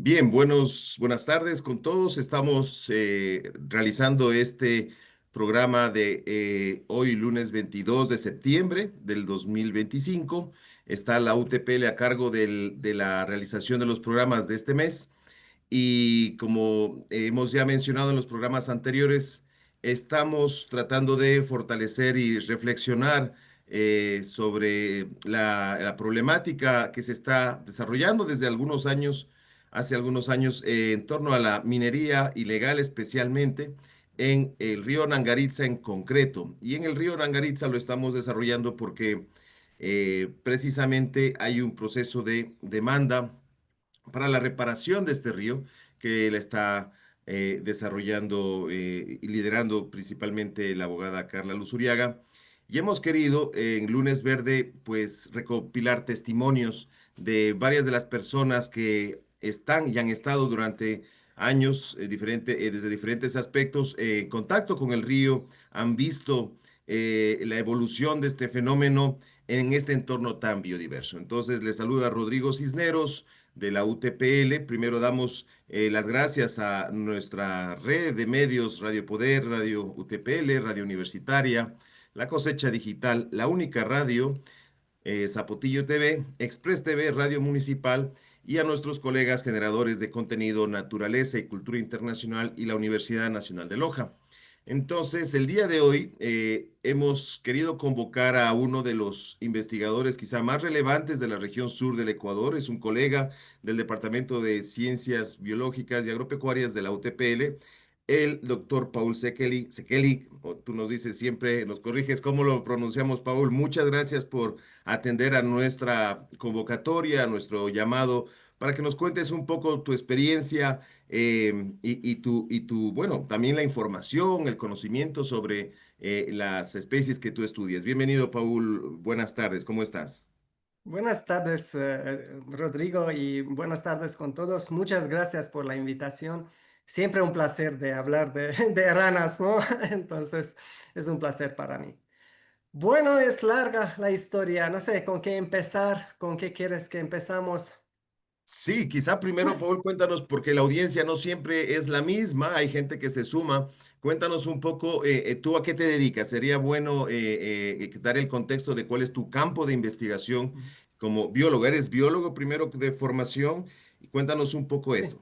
Bien, buenas tardes con todos. Estamos realizando este programa de hoy, lunes 22 de septiembre del 2025. Está la UTPL a cargo de la realización de los programas de este mes. Y como hemos ya mencionado en los programas anteriores, estamos tratando de fortalecer y reflexionar sobre la problemática que se está desarrollando desde algunos años, hace algunos años, en torno a la minería ilegal, especialmente en el río Nangaritza en concreto. Y en el río Nangaritza lo estamos desarrollando porque precisamente hay un proceso de demanda para la reparación de este río que la está desarrollando y liderando principalmente la abogada Carla Luzuriaga. Y hemos querido en Lunes Verde pues recopilar testimonios de varias de las personas que están y han estado durante años desde diferentes aspectos en contacto con el río, han visto la evolución de este fenómeno en este entorno tan biodiverso. Entonces les saluda Rodrigo Cisneros de la UTPL. Primero damos las gracias a nuestra red de medios, Radio Poder, Radio UTPL, Radio Universitaria, La Cosecha Digital, La Única Radio, Zapotillo TV, Express TV, Radio Municipal y a nuestros colegas generadores de contenido Naturaleza y Cultura Internacional y la Universidad Nacional de Loja. Entonces, el día de hoy hemos querido convocar a uno de los investigadores quizá más relevantes de la región sur del Ecuador. Es un colega del Departamento de Ciencias Biológicas y Agropecuarias de la UTPL, el doctor Paul Sekeli. Sekeli, o tú nos dices siempre, nos corriges cómo lo pronunciamos, Paul. Muchas gracias por atender a nuestra convocatoria, a nuestro llamado, para que nos cuentes un poco tu experiencia bueno, también la información, el conocimiento sobre las especies que tú estudias. Bienvenido, Paul. Buenas tardes, ¿cómo estás? Buenas tardes, Rodrigo, y buenas tardes con todos. Muchas gracias por la invitación. Siempre un placer de hablar de, de ranas, ¿no? Entonces, es un placer para mí. Bueno, es larga la historia. No sé con qué empezar, con qué quieres que empezamos. Sí, quizá primero, Paul, cuéntanos, porque la audiencia no siempre es la misma, hay gente que se suma. Cuéntanos un poco, tú a qué te dedicas. Sería bueno dar el contexto de cuál es tu campo de investigación como biólogo. ¿Eres biólogo primero de formación? Y cuéntanos un poco Sí. eso.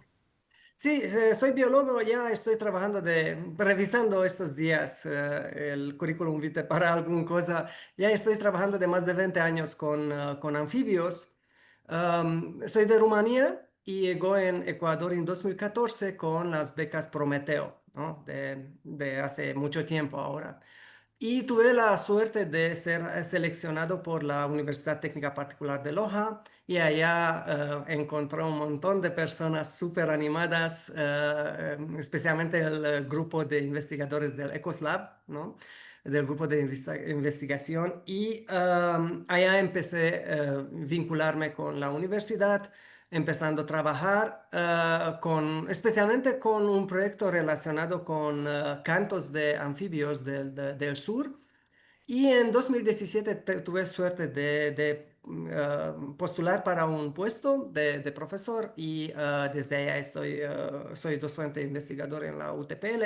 Sí, soy biólogo, ya estoy trabajando revisando estos días el currículum vitae para alguna cosa. Ya estoy trabajando de más de 20 años con anfibios. Soy de Rumanía y llegó en Ecuador en 2014 con las becas Prometeo, ¿no? De hace mucho tiempo ahora. Y tuve la suerte de ser seleccionado por la Universidad Técnica Particular de Loja y allá encontré un montón de personas súper animadas, especialmente el grupo de investigadores del EcoSlab, ¿no? Del grupo de investigación. Y allá empecé a vincularme con la universidad, empezando a trabajar especialmente con un proyecto relacionado con cantos de anfibios del sur. Y en 2017 tuve suerte de postular para un puesto de profesor y desde allá soy docente investigador en la UTPL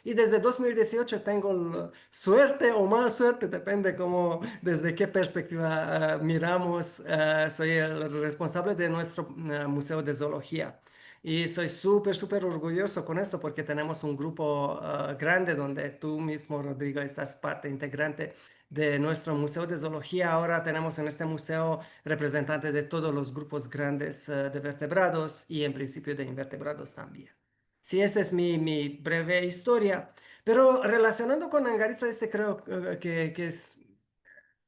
y desde 2018 tengo suerte o mala suerte, depende desde qué perspectiva miramos. Soy el responsable de nuestro Museo de Zoología. Y soy súper orgulloso con eso porque tenemos un grupo grande donde tú mismo, Rodrigo, estás parte integrante de nuestro Museo de Zoología. Ahora tenemos en este museo representantes de todos los grupos grandes de vertebrados y en principio de invertebrados también. Sí, esa es mi breve historia. Pero relacionando con Angaritza, creo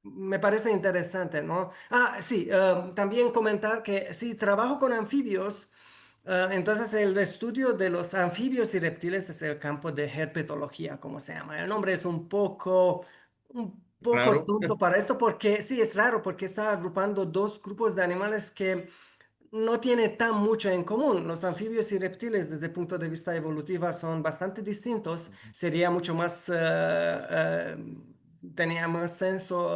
me parece interesante, ¿no? Ah, sí, también comentar que sí, trabajo con anfibios. Entonces, el estudio de los anfibios y reptiles es el campo de herpetología, como se llama. El nombre es un poco Claro. tonto para esto porque sí, es raro porque está agrupando dos grupos de animales que no tienen tan mucho en común. Los anfibios y reptiles desde el punto de vista evolutivo son bastante distintos. Sería mucho más tenía más senso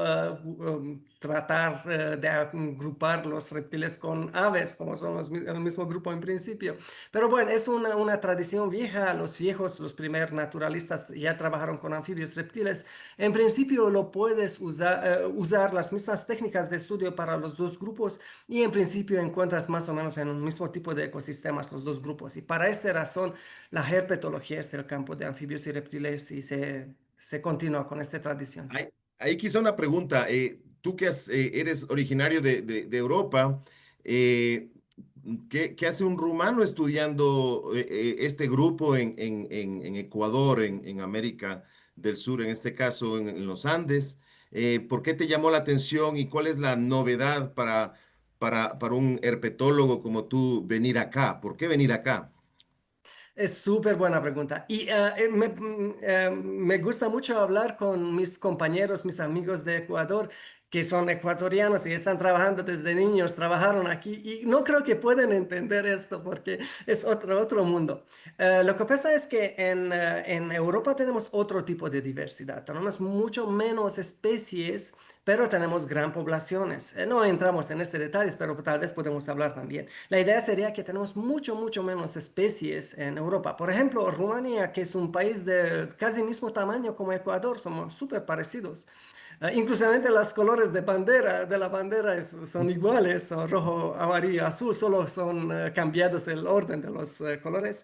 tratar de agrupar los reptiles con aves, como son el mismo grupo en principio. Pero bueno, es una tradición vieja. Los viejos, los primeros naturalistas ya trabajaron con anfibios reptiles. En principio lo puedes usar las mismas técnicas de estudio para los dos grupos y en principio encuentras más o menos en un mismo tipo de ecosistemas los dos grupos. Y para esa razón, la herpetología es el campo de anfibios y reptiles y se continúa con esta tradición. Hay, Hay quizá una pregunta. Tú que eres originario de Europa, eh, ¿qué hace un rumano estudiando este grupo en Ecuador, en América del Sur, en este caso en los Andes? ¿Por qué te llamó la atención y cuál es la novedad para un herpetólogo como tú venir acá? ¿Por qué venir acá? Es súper buena pregunta. Y me gusta mucho hablar con mis compañeros, mis amigos de Ecuador, que son ecuatorianos y están trabajando desde niños, trabajaron aquí y no creo que pueden entender esto porque es otro mundo. Lo que pasa es que en Europa tenemos otro tipo de diversidad, tenemos mucho menos especies, pero tenemos gran poblaciones. No entramos en este detalle, pero tal vez podemos hablar también. La idea sería que tenemos mucho menos especies en Europa. Por ejemplo, Rumanía, que es un país de casi mismo tamaño como Ecuador, somos súper parecidos. Inclusivamente los colores de la bandera son iguales, son rojo, amarillo, azul, solo son cambiados el orden de los colores.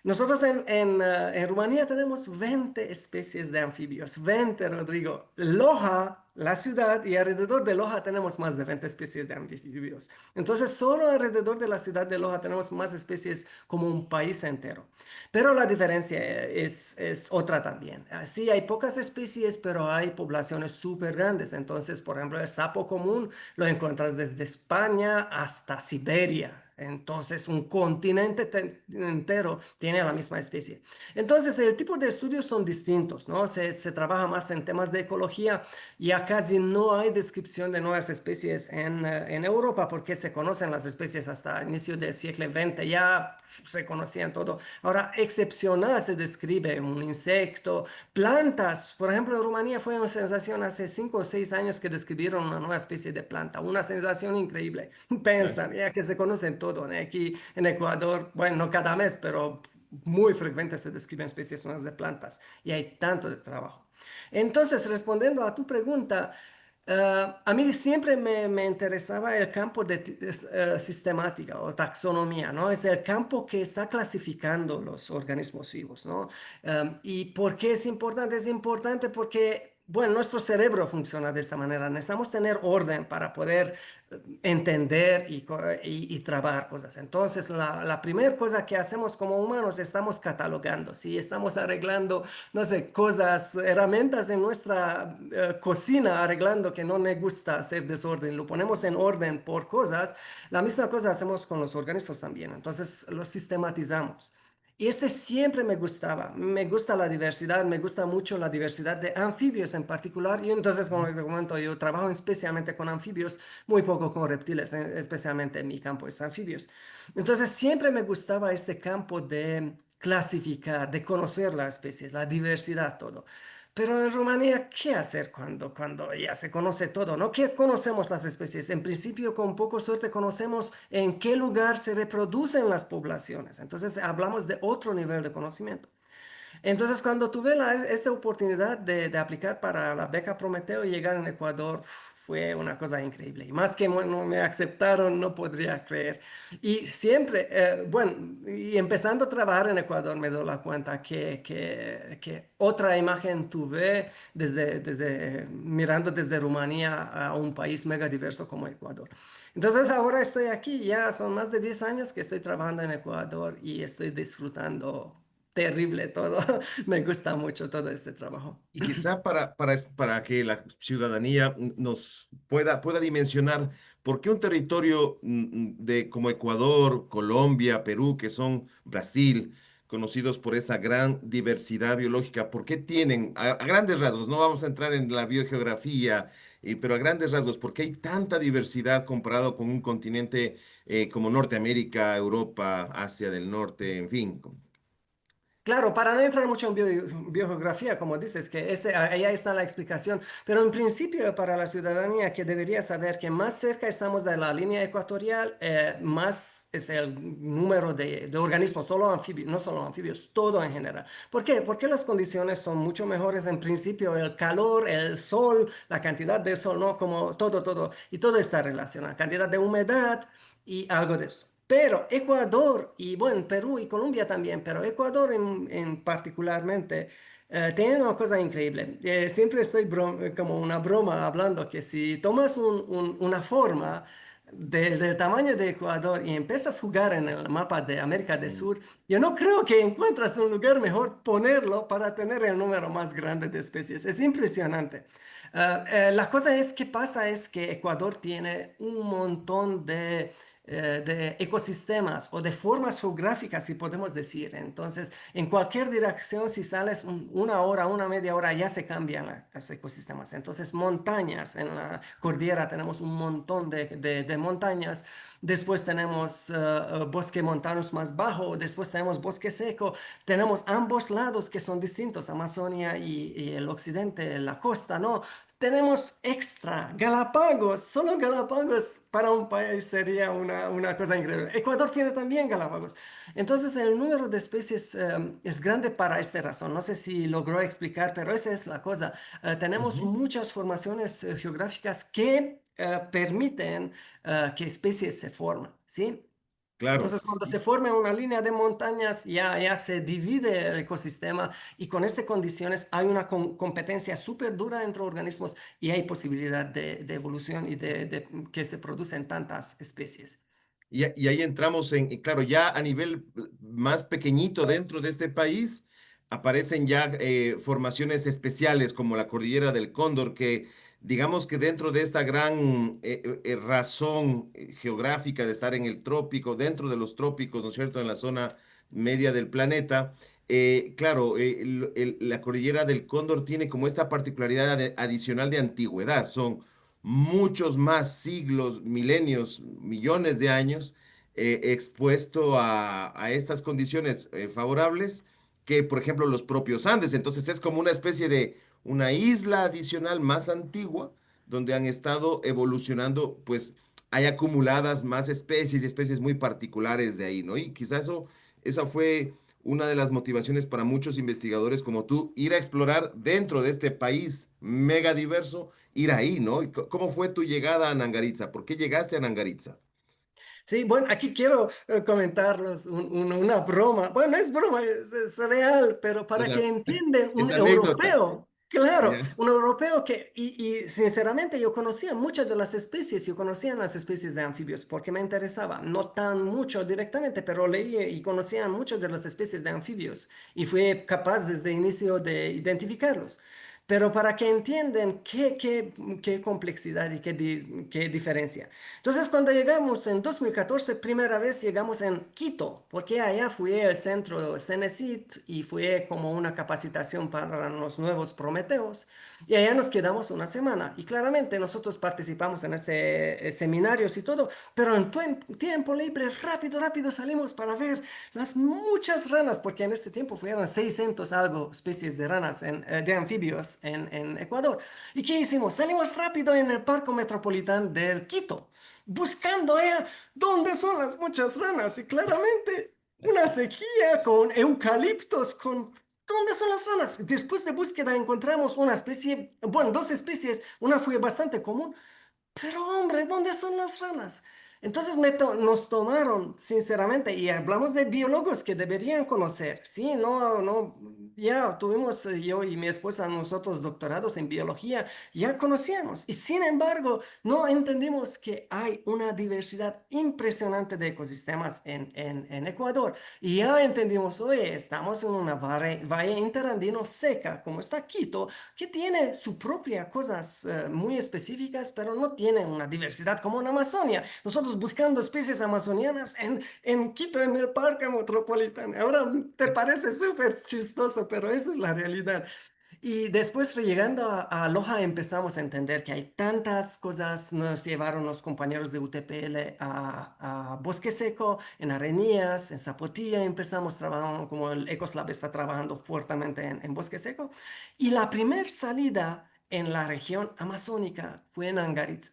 Nosotros en Rumanía tenemos 20 especies de anfibios, 20, Rodrigo. Loja, la ciudad, y alrededor de Loja tenemos más de 20 especies de anfibios. Entonces, solo alrededor de la ciudad de Loja tenemos más especies como un país entero. Pero la diferencia es otra también. Sí, hay pocas especies, pero hay poblaciones súper grandes. Entonces, por ejemplo, el sapo común lo encuentras desde España hasta Siberia. Entonces, un continente entero tiene la misma especie. Entonces, el tipo de estudios son distintos, ¿no? Se trabaja más en temas de ecología. Ya casi no hay descripción de nuevas especies en Europa porque se conocen las especies hasta el inicio del siglo XX. Ya se conocían todo. Ahora, excepcional se describe un insecto, plantas. Por ejemplo, en Rumanía fue una sensación hace 5 o 6 años que describieron una nueva especie de planta. Una sensación increíble. Pensan, ya que se conocen todo, ¿no? Aquí en Ecuador, bueno, no cada mes, pero muy frecuente se describen especies nuevas de plantas y hay tanto de trabajo. Entonces, respondiendo a tu pregunta, a mí siempre me interesaba el campo de sistemática o taxonomía, ¿no? Es el campo que está clasificando los organismos vivos, ¿no? ¿Y por qué es importante? Es importante porque, bueno, nuestro cerebro funciona de esa manera. Necesitamos tener orden para poder entender y trabajar cosas. Entonces, la primera cosa que hacemos como humanos, estamos catalogando, si estamos arreglando, no sé, cosas, herramientas en nuestra cocina, arreglando que no me gusta hacer desorden, lo ponemos en orden por cosas, la misma cosa hacemos con los organismos también. Entonces, los sistematizamos. Y ese siempre me gustaba. Me gusta la diversidad, me gusta mucho la diversidad de anfibios en particular. Y entonces, como te comento, yo trabajo especialmente con anfibios, muy poco con reptiles, especialmente en mi campo es anfibios. Entonces, siempre me gustaba este campo de clasificar, de conocer las especies, la diversidad, todo. Pero en Rumanía, ¿qué hacer cuando ya se conoce todo? ¿No? ¿Qué conocemos las especies? En principio, con poco suerte, conocemos en qué lugar se reproducen las poblaciones. Entonces, hablamos de otro nivel de conocimiento. Entonces, cuando tuve esta oportunidad de aplicar para la beca Prometeo y llegar en Ecuador, fue una cosa increíble. Y más que no me aceptaron, no podría creer. Y siempre, bueno, y empezando a trabajar en Ecuador, me doy la cuenta que otra imagen tuve mirando desde Rumanía a un país mega diverso como Ecuador. Entonces, ahora estoy aquí, ya son más de 10 años que estoy trabajando en Ecuador y estoy disfrutando terrible todo. Me gusta mucho todo este trabajo. Y quizá para que la ciudadanía nos pueda dimensionar por qué un territorio como Ecuador, Colombia, Perú, que son Brasil, conocidos por esa gran diversidad biológica, ¿por qué tienen, a grandes rasgos, no vamos a entrar en la biogeografía, pero a grandes rasgos, ¿por qué hay tanta diversidad comparado con un continente como Norteamérica, Europa, Asia del Norte, en fin? Claro, para no entrar mucho en biogeografía, como dices, que allá está la explicación, pero en principio para la ciudadanía que debería saber que más cerca estamos de la línea ecuatorial, más es el número de organismos, solo anfibios, no solo anfibios, todo en general. ¿Por qué? Porque las condiciones son mucho mejores en principio, el calor, el sol, la cantidad de sol, ¿no? Como todo, y todo está relacionado, cantidad de humedad y algo de eso. Pero Ecuador y bueno, Perú y Colombia también, pero Ecuador en particularmente tiene una cosa increíble. Siempre estoy como una broma hablando que si tomas una forma del tamaño de Ecuador y empiezas a jugar en el mapa de América del Mm. Sur, yo no creo que encuentras un lugar mejor ponerlo para tener el número más grande de especies. Es impresionante. La cosa es que pasa es que Ecuador tiene un montón de ecosistemas o de formas geográficas, si podemos decir. Entonces, en cualquier dirección, si sales una hora, una media hora, ya se cambian los ecosistemas. Entonces, montañas, en la cordillera tenemos un montón de montañas. Después tenemos bosque montanos más bajo, después tenemos bosque seco, tenemos ambos lados que son distintos, Amazonia y el occidente, la costa, ¿no? Tenemos extra, Galápagos, solo Galápagos para un país sería una cosa increíble. Ecuador tiene también Galápagos. Entonces el número de especies es grande para esta razón. No sé si logró explicar, pero esa es la cosa. Tenemos Ujú. muchas formaciones geográficas que permiten que especies se formen, ¿sí? Claro. Entonces, cuando se forma una línea de montañas, ya se divide el ecosistema y con estas condiciones hay una competencia súper dura entre organismos y hay posibilidad de evolución y de que se producen tantas especies. Y ahí entramos y claro, ya a nivel más pequeñito dentro de este país, aparecen ya formaciones especiales como la Cordillera del Cóndor, que digamos que dentro de esta gran razón geográfica de estar en el trópico, dentro de los trópicos, ¿no es cierto?, en la zona media del planeta, claro, la Cordillera del Cóndor tiene como esta particularidad adicional de antigüedad, son muchos más siglos, milenios, millones de años expuesto a estas condiciones favorables que, por ejemplo, los propios Andes. Entonces es como una especie de una isla adicional más antigua donde han estado evolucionando, pues hay acumuladas más especies y especies muy particulares de ahí, ¿no? Y quizás esa fue una de las motivaciones para muchos investigadores como tú, ir a explorar dentro de este país mega diverso, ir ahí, ¿no? ¿Y cómo fue tu llegada a Nangaritza? ¿Por qué llegaste a Nangaritza? Sí, bueno, aquí quiero comentarles una broma. Bueno, no es broma, es real, pero para que Ajá. entiendan, Es un anécdota. europeo, claro, Ya. un europeo que, y sinceramente yo conocía muchas de las especies, yo conocía las especies de anfibios porque me interesaba, no tan mucho directamente, pero leí y conocía muchas de las especies de anfibios y fui capaz desde el inicio de identificarlos. Pero para que entiendan qué complejidad y qué diferencia. Entonces, cuando llegamos en 2014, primera vez llegamos en Quito, porque allá fue el centro Cenecit y fue como una capacitación para los nuevos Prometeos. Y allá nos quedamos una semana. Y claramente nosotros participamos en este seminarios y todo, pero en tiempo libre, rápido salimos para ver las muchas ranas, porque en ese tiempo fueron 600 algo especies de ranas, de anfibios en Ecuador. ¿Y qué hicimos? Salimos rápido en el Parque Metropolitano del Quito buscando allá dónde son las muchas ranas y claramente una sequía con eucaliptos, con ¿dónde son las ranas? Después de búsqueda encontramos una especie, bueno, dos especies, una fue bastante común, pero hombre, ¿dónde son las ranas? Entonces nos tomaron, sinceramente, y hablamos de biólogos que deberían conocer, sí, no, ya tuvimos yo y mi esposa nosotros doctorados en biología, ya conocíamos, y sin embargo, no entendimos que hay una diversidad impresionante de ecosistemas en Ecuador, y ya entendimos, oye, estamos en una valle interandino seca, como está Quito, que tiene su propia cosas muy específicas, pero no tiene una diversidad como en Amazonia. Nosotros buscando especies amazonianas en Quito, en el Parque Metropolitano. Ahora te parece súper chistoso, pero esa es la realidad. Y después llegando a Loja empezamos a entender que hay tantas cosas. Nos llevaron los compañeros de UTPL a Bosque Seco, en Arenías, en Zapotilla. Empezamos trabajando como el EcoSlab está trabajando fuertemente en Bosque Seco. Y la primer salida en la región amazónica fue en Angaritza.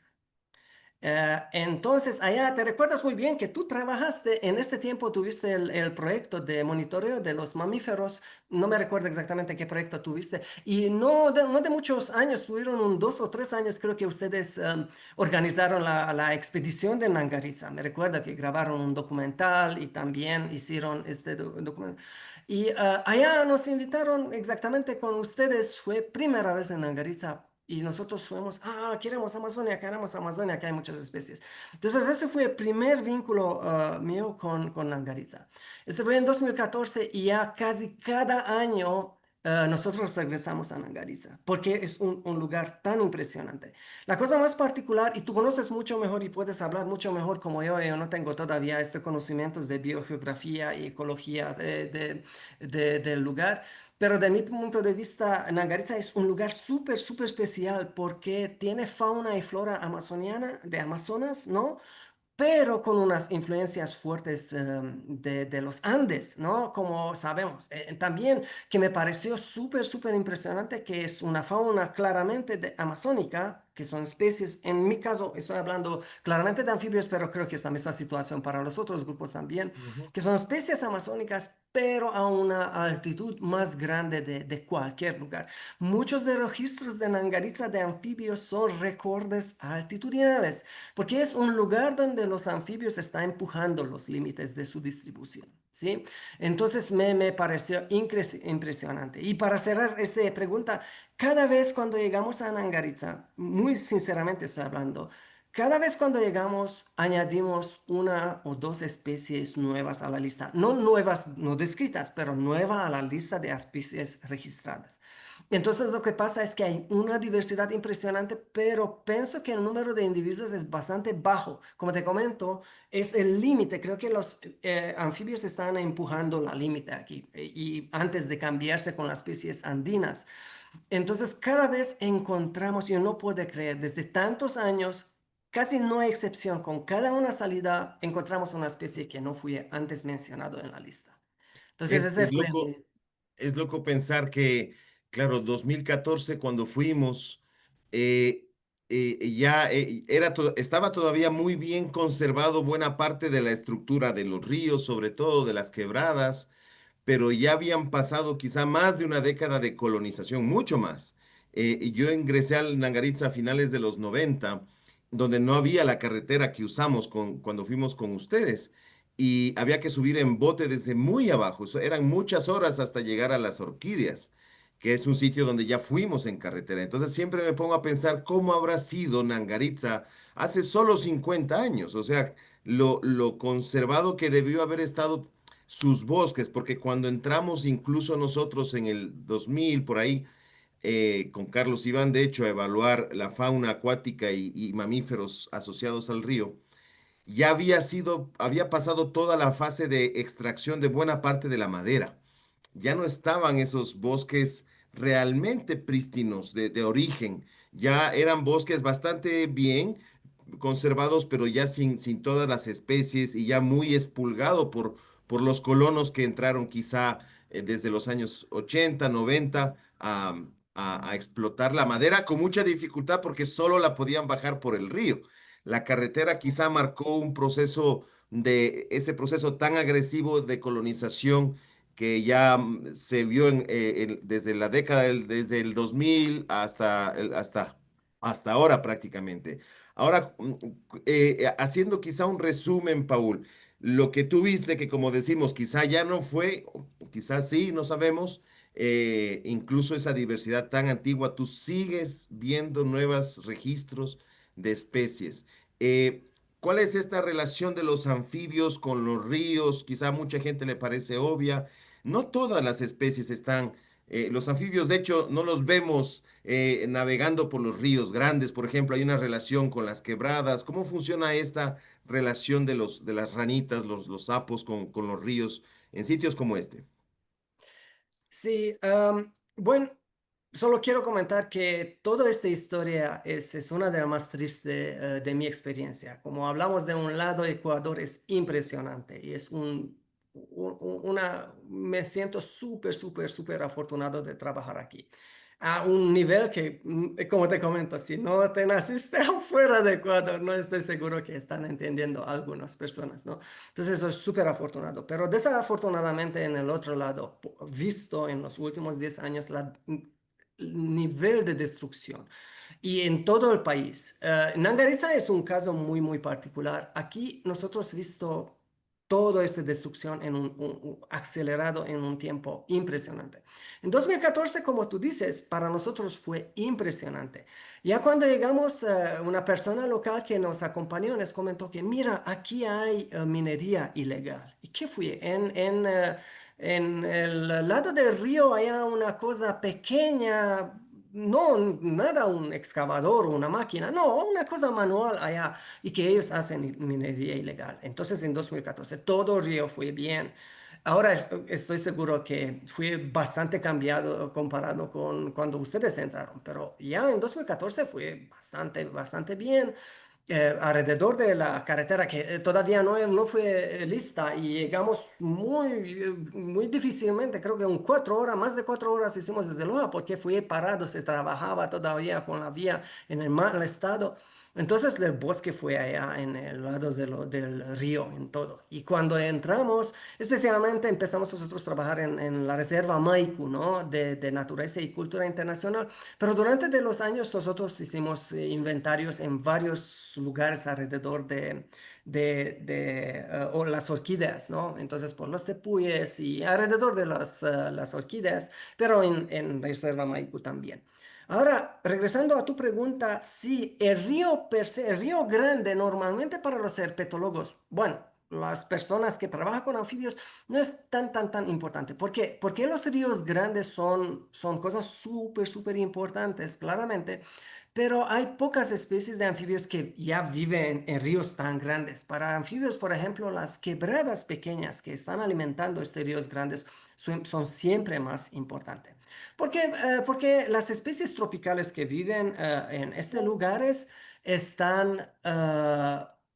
Entonces, allá te recuerdas muy bien que tú trabajaste en este tiempo, tuviste el proyecto de monitoreo de los mamíferos. No me recuerdo exactamente qué proyecto tuviste. Y no de muchos años, tuvieron 2 o 3 años, creo que ustedes organizaron la expedición de Nangariza. Me recuerdo que grabaron un documental y también hicieron este documental. Y allá nos invitaron exactamente con ustedes. Fue primera vez en Nangariza. Y nosotros fuimos, queremos Amazonia, que hay muchas especies. Entonces, este fue el primer vínculo mío con Nangariza. Este fue en 2014 y ya casi cada año nosotros regresamos a Nangariza, porque es un lugar tan impresionante. La cosa más particular, y tú conoces mucho mejor y puedes hablar mucho mejor como yo no tengo todavía este conocimientos de biogeografía y ecología del lugar. Pero de mi punto de vista, Nagaritza es un lugar súper, súper especial porque tiene fauna y flora amazoniana de Amazonas, ¿no? Pero con unas influencias fuertes de los Andes, ¿no? Como sabemos. También que me pareció súper, súper impresionante que es una fauna claramente amazónica, que son especies, en mi caso estoy hablando claramente de anfibios, pero creo que es la misma situación para los otros grupos también, Ujú. que son especies amazónicas, pero a una altitud más grande de cualquier lugar. Muchos de los registros de Nangaritza de anfibios son recordes altitudinales porque es un lugar donde los anfibios están empujando los límites de su distribución, ¿sí? Entonces me pareció impresionante. Y para cerrar esta pregunta, cada vez cuando llegamos a Nangaritza, muy sinceramente estoy hablando, cada vez cuando llegamos añadimos una o dos especies nuevas a la lista. No nuevas, no descritas, pero nuevas a la lista de especies registradas. Entonces lo que pasa es que hay una diversidad impresionante, pero pienso que el número de individuos es bastante bajo. Como te comento, es el límite. Creo que los anfibios están empujando la límite aquí y antes de cambiarse con las especies andinas. Entonces cada vez encontramos, yo no puedo creer, desde tantos años, casi no hay excepción. Con cada una salida encontramos una especie que no fue antes mencionado en la lista. Entonces Es, ese es fue loco, es loco pensar que, claro, 2014 cuando fuimos, eh, estaba todavía muy bien conservado buena parte de la estructura de los ríos, sobre todo de las quebradas, pero ya habían pasado quizá más de una década de colonización, mucho más. Y yo ingresé al Nangaritza a finales de los 90, donde no había la carretera que usamos cuando fuimos con ustedes. Y había que subir en bote desde muy abajo. Eran muchas horas hasta llegar a las Orquídeas, que es un sitio donde ya fuimos en carretera. Entonces siempre me pongo a pensar cómo habrá sido Nangaritza hace solo 50 años. O sea, lo conservado que debió haber estado sus bosques, porque cuando entramos incluso nosotros en el 2000 por ahí, con Carlos Iván, de hecho, a evaluar la fauna acuática y mamíferos asociados al río, ya había pasado toda la fase de extracción de buena parte de la madera. Ya no estaban esos bosques realmente prístinos de origen. Ya eran bosques bastante bien conservados, pero ya sin todas las especies y ya muy expulgado por los colonos que entraron quizá desde los años 80 90 a explotar la madera con mucha dificultad porque solo la podían bajar por el río. La carretera quizá marcó un proceso de ese proceso tan agresivo de colonización que ya se vio desde la década desde el 2000 hasta ahora prácticamente. Ahora, haciendo quizá un resumen, Paul, lo que tú viste que como decimos, quizá ya no fue, o quizá sí, no sabemos, incluso esa diversidad tan antigua, tú sigues viendo nuevos registros de especies. Eh, ¿Cuál es esta relación de los anfibios con los ríos? Quizá a mucha gente le parece obvia. No todas las especies están, los anfibios de hecho no los vemos navegando por los ríos grandes, por ejemplo, hay una relación con las quebradas. ¿Cómo funciona esta relación de las ranitas, los sapos con los ríos en sitios como este? Sí, bueno. Solo quiero comentar que toda esta historia es una de las más tristes de mi experiencia. Como hablamos de un lado, Ecuador es impresionante y es me siento súper, súper, súper afortunado de trabajar aquí. A un nivel que, como te comento, si no te naciste afuera de Ecuador, no estoy seguro que están entendiendo algunas personas, ¿no? Entonces, soy súper afortunado. Pero desafortunadamente, en el otro lado, visto en los últimos 10 años, nivel de destrucción y en todo el país. Nangariza es un caso muy, muy particular. Aquí nosotros visto toda esta destrucción en acelerado en un tiempo impresionante. En 2014, como tú dices, para nosotros fue impresionante. Ya cuando llegamos, una persona local que nos acompañó nos comentó que, mira, aquí hay minería ilegal. ¿Y qué fue? En el lado del río hay una cosa pequeña, no nada un excavador o una máquina, no, una cosa manual allá y que ellos hacen minería ilegal. Entonces en 2014 todo el río fue bien. Ahora estoy seguro que fue bastante cambiado comparado con cuando ustedes entraron, pero ya en 2014 fue bastante, bastante bien alrededor de la carretera que todavía no fue lista y llegamos muy difícilmente, creo que en 4 horas, más de 4 horas hicimos desde Loja porque fue parado, se trabajaba todavía con la vía en el mal estado. Entonces el bosque fue allá en el lado del río, en todo. Y cuando entramos, especialmente empezamos nosotros a trabajar en la reserva Maicu, ¿no? De Naturaleza y Cultura Internacional. Pero durante de los años nosotros hicimos inventarios en varios lugares alrededor o las orquídeas, ¿no? Entonces por los tepuyes y alrededor de las orquídeas, pero en Reserva Maicu también. Ahora, regresando a tu pregunta, sí, el río per se, el río Grande normalmente para los herpetólogos, bueno, las personas que trabajan con anfibios no es tan importante. ¿Por qué? Porque los ríos grandes son cosas súper, súper importantes, claramente, pero hay pocas especies de anfibios que ya viven en ríos tan grandes. Para anfibios, por ejemplo, las quebradas pequeñas que están alimentando estos ríos grandes son siempre más importantes. Porque las especies tropicales que viven en estos lugares están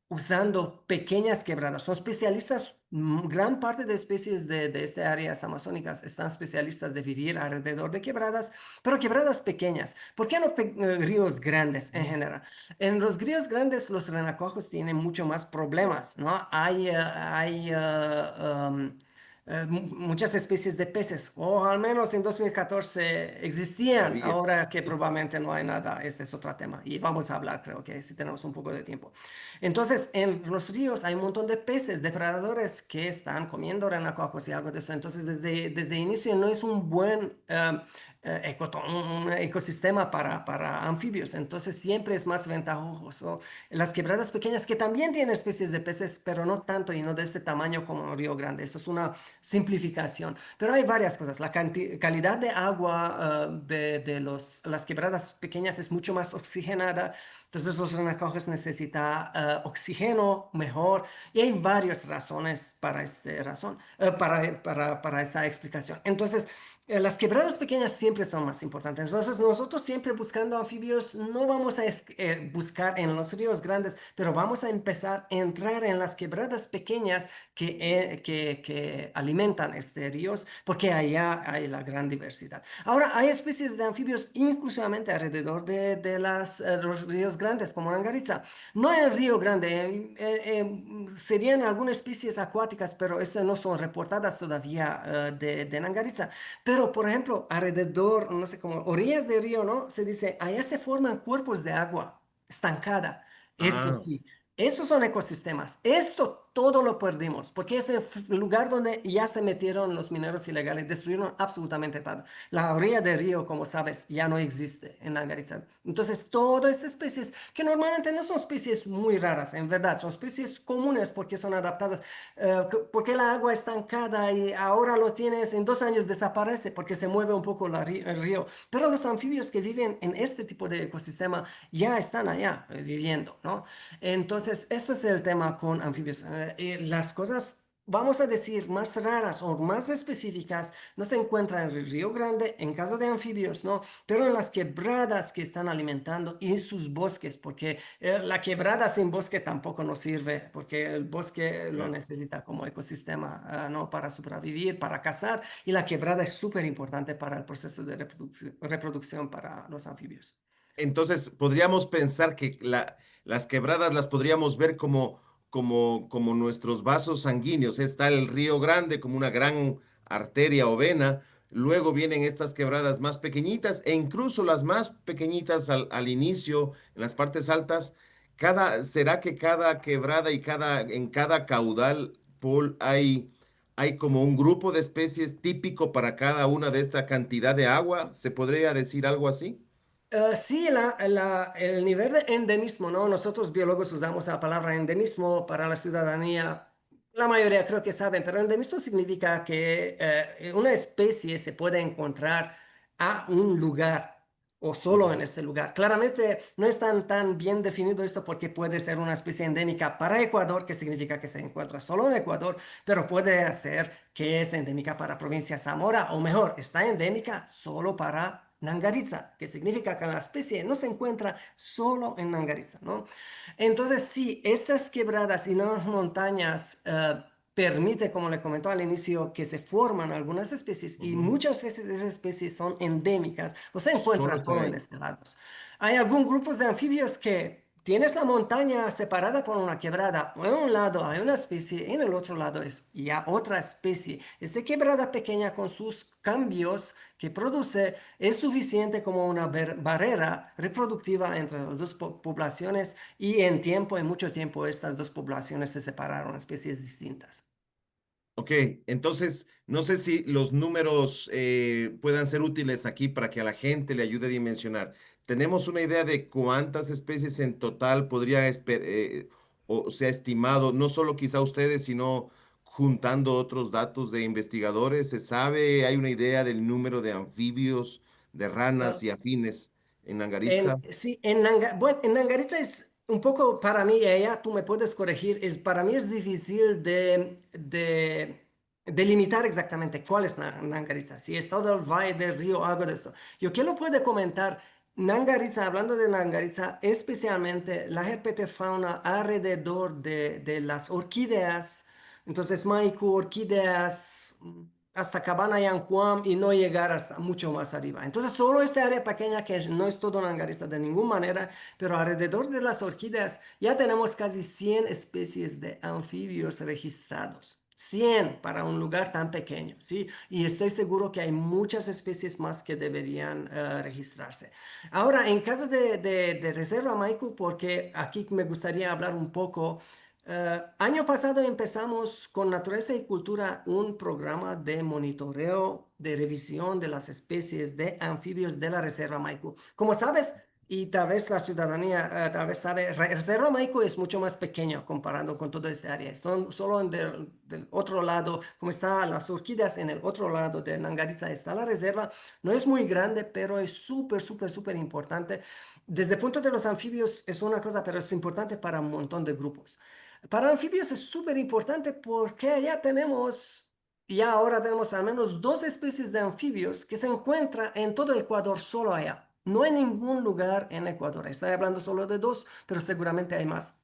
usando pequeñas quebradas. Son especialistas, gran parte de especies de estas áreas amazónicas están especialistas de vivir alrededor de quebradas, pero quebradas pequeñas. ¿Por qué no ríos grandes en general? En los ríos grandes los renacuajos tienen mucho más problemas, ¿no? Muchas especies de peces, o al menos en 2014 existían, Había. ahora que probablemente no hay nada, ese es otro tema y vamos a hablar, creo que si tenemos un poco de tiempo. Entonces, en los ríos hay un montón de peces, depredadores que están comiendo renacuajos y algo de eso. Entonces, desde inicio no es un buen un ecosistema para anfibios. Entonces, siempre es más ventajoso las quebradas pequeñas que también tienen especies de peces, pero no tanto y no de este tamaño como el Río Grande. Eso es una simplificación. Pero hay varias cosas. La calidad de agua las quebradas pequeñas es mucho más oxigenada. Entonces los renacuajos necesitan oxígeno mejor y hay varias razones para esta explicación. Entonces, las quebradas pequeñas siempre son más importantes. Entonces, nosotros siempre buscando anfibios, no vamos a buscar en los ríos grandes, pero vamos a empezar a entrar en las quebradas pequeñas que alimentan este ríos, porque allá hay la gran diversidad. Ahora, hay especies de anfibios inclusivamente alrededor de los ríos grandes, como Langaritza. No en el río grande, serían algunas especies acuáticas, pero estas no son reportadas todavía de Langaritza. Pero, por ejemplo, alrededor, no sé cómo, orillas del río, ¿no? Se dice, allá se forman cuerpos de agua estancada. Esto Ah, sí, estos son ecosistemas. Esto todo lo perdimos, porque es el lugar donde ya se metieron los mineros ilegales, destruyeron absolutamente todo. La orilla del río, como sabes, ya no existe en Langaritza. Entonces, todas estas especies, que normalmente no son especies muy raras, en verdad, son especies comunes porque son adaptadas, porque el agua estancada y ahora lo tienes, en 2 años desaparece porque se mueve un poco el río. Pero los anfibios que viven en este tipo de ecosistema ya están allá viviendo, ¿no? Entonces, esto es el tema con anfibios. Las cosas vamos a decir, más raras o más específicas, no se encuentran en el Río Grande, en caso de anfibios, ¿no? Pero en las quebradas que están alimentando y sus bosques, porque la quebrada sin bosque tampoco nos sirve, porque el bosque lo Ya. necesita como ecosistema, ¿no? Para sobrevivir, para cazar, y la quebrada es súper importante para el proceso de reproducción para los anfibios. Entonces, podríamos pensar que las quebradas las podríamos ver como nuestros vasos sanguíneos. Está el Río Grande como una gran arteria o vena. Luego vienen estas quebradas más pequeñitas e incluso las más pequeñitas al inicio, en las partes altas. ¿Será que cada quebrada y en cada caudal, Paul, hay como un grupo de especies típico para cada una de esta cantidad de agua? ¿Se podría decir algo así? Sí, el nivel de endemismo, ¿no? Nosotros biólogos usamos la palabra endemismo para la ciudadanía. La mayoría creo que saben, pero endemismo significa que una especie se puede encontrar a un lugar o solo en Ujú. este lugar. Claramente no es tan bien definido esto porque puede ser una especie endémica para Ecuador, que significa que se encuentra solo en Ecuador, pero puede ser que es endémica para provincia Zamora, o mejor, está endémica solo para Nangaritza, que significa que la especie no se encuentra solo en Nangaritza, ¿no? Entonces, sí, estas quebradas y las montañas permite, como le comentó al inicio, que se forman algunas especies y Ujú. muchas veces esas especies son endémicas o se Solo encuentran están solo en ahí. este lado. Hay algunos grupos de anfibios que tienes la montaña separada por una quebrada. En un lado hay una especie, en el otro lado es ya otra especie. Esta quebrada pequeña con sus cambios que produce es suficiente como una barrera reproductiva entre las dos poblaciones y en mucho tiempo, estas dos poblaciones se separaron, especies distintas. Ok, entonces no sé si los números puedan ser útiles aquí para que a la gente le ayude a dimensionar. ¿Tenemos una idea de cuántas especies en total o se ha estimado, no solo quizá ustedes, sino juntando otros datos de investigadores? ¿Se sabe? ¿Hay una idea del número de anfibios, de ranas y afines en Nangaritza? Sí, bueno, en Nangaritza es un poco para mí, ella, tú me puedes corregir, para mí es difícil de delimitar exactamente cuál es Nangaritza, si es todo el valle del río, algo de esto. Yo quiero puede comentar, Nangaritza, hablando de Nangaritza, especialmente la herpetofauna alrededor de las orquídeas, entonces maiku, orquídeas hasta Cabana Yancuam y no llegar hasta mucho más arriba. Entonces, solo esta área pequeña que no es todo langarista de ninguna manera, pero alrededor de las orquídeas ya tenemos casi 100 especies de anfibios registrados. 100 para un lugar tan pequeño, ¿sí? Y estoy seguro que hay muchas especies más que deberían registrarse. Ahora, en caso de Reserva Maiku, porque aquí me gustaría hablar un poco. Año pasado empezamos con Naturaleza y Cultura un programa de monitoreo, de revisión de las especies de anfibios de la Reserva Maicu. Como sabes, y tal vez la ciudadanía tal vez sabe, Reserva Maicu es mucho más pequeño comparando con toda esta área. Son solo del otro lado, como están las orquídeas en el otro lado de Nangaritza, está la reserva. No es muy grande, pero es súper, súper, súper importante. Desde el punto de los anfibios es una cosa, pero es importante para un montón de grupos. Para anfibios es súper importante porque ya ahora tenemos al menos dos especies de anfibios que se encuentran en todo Ecuador, solo allá. No hay ningún lugar en Ecuador. Estoy hablando solo de dos, pero seguramente hay más.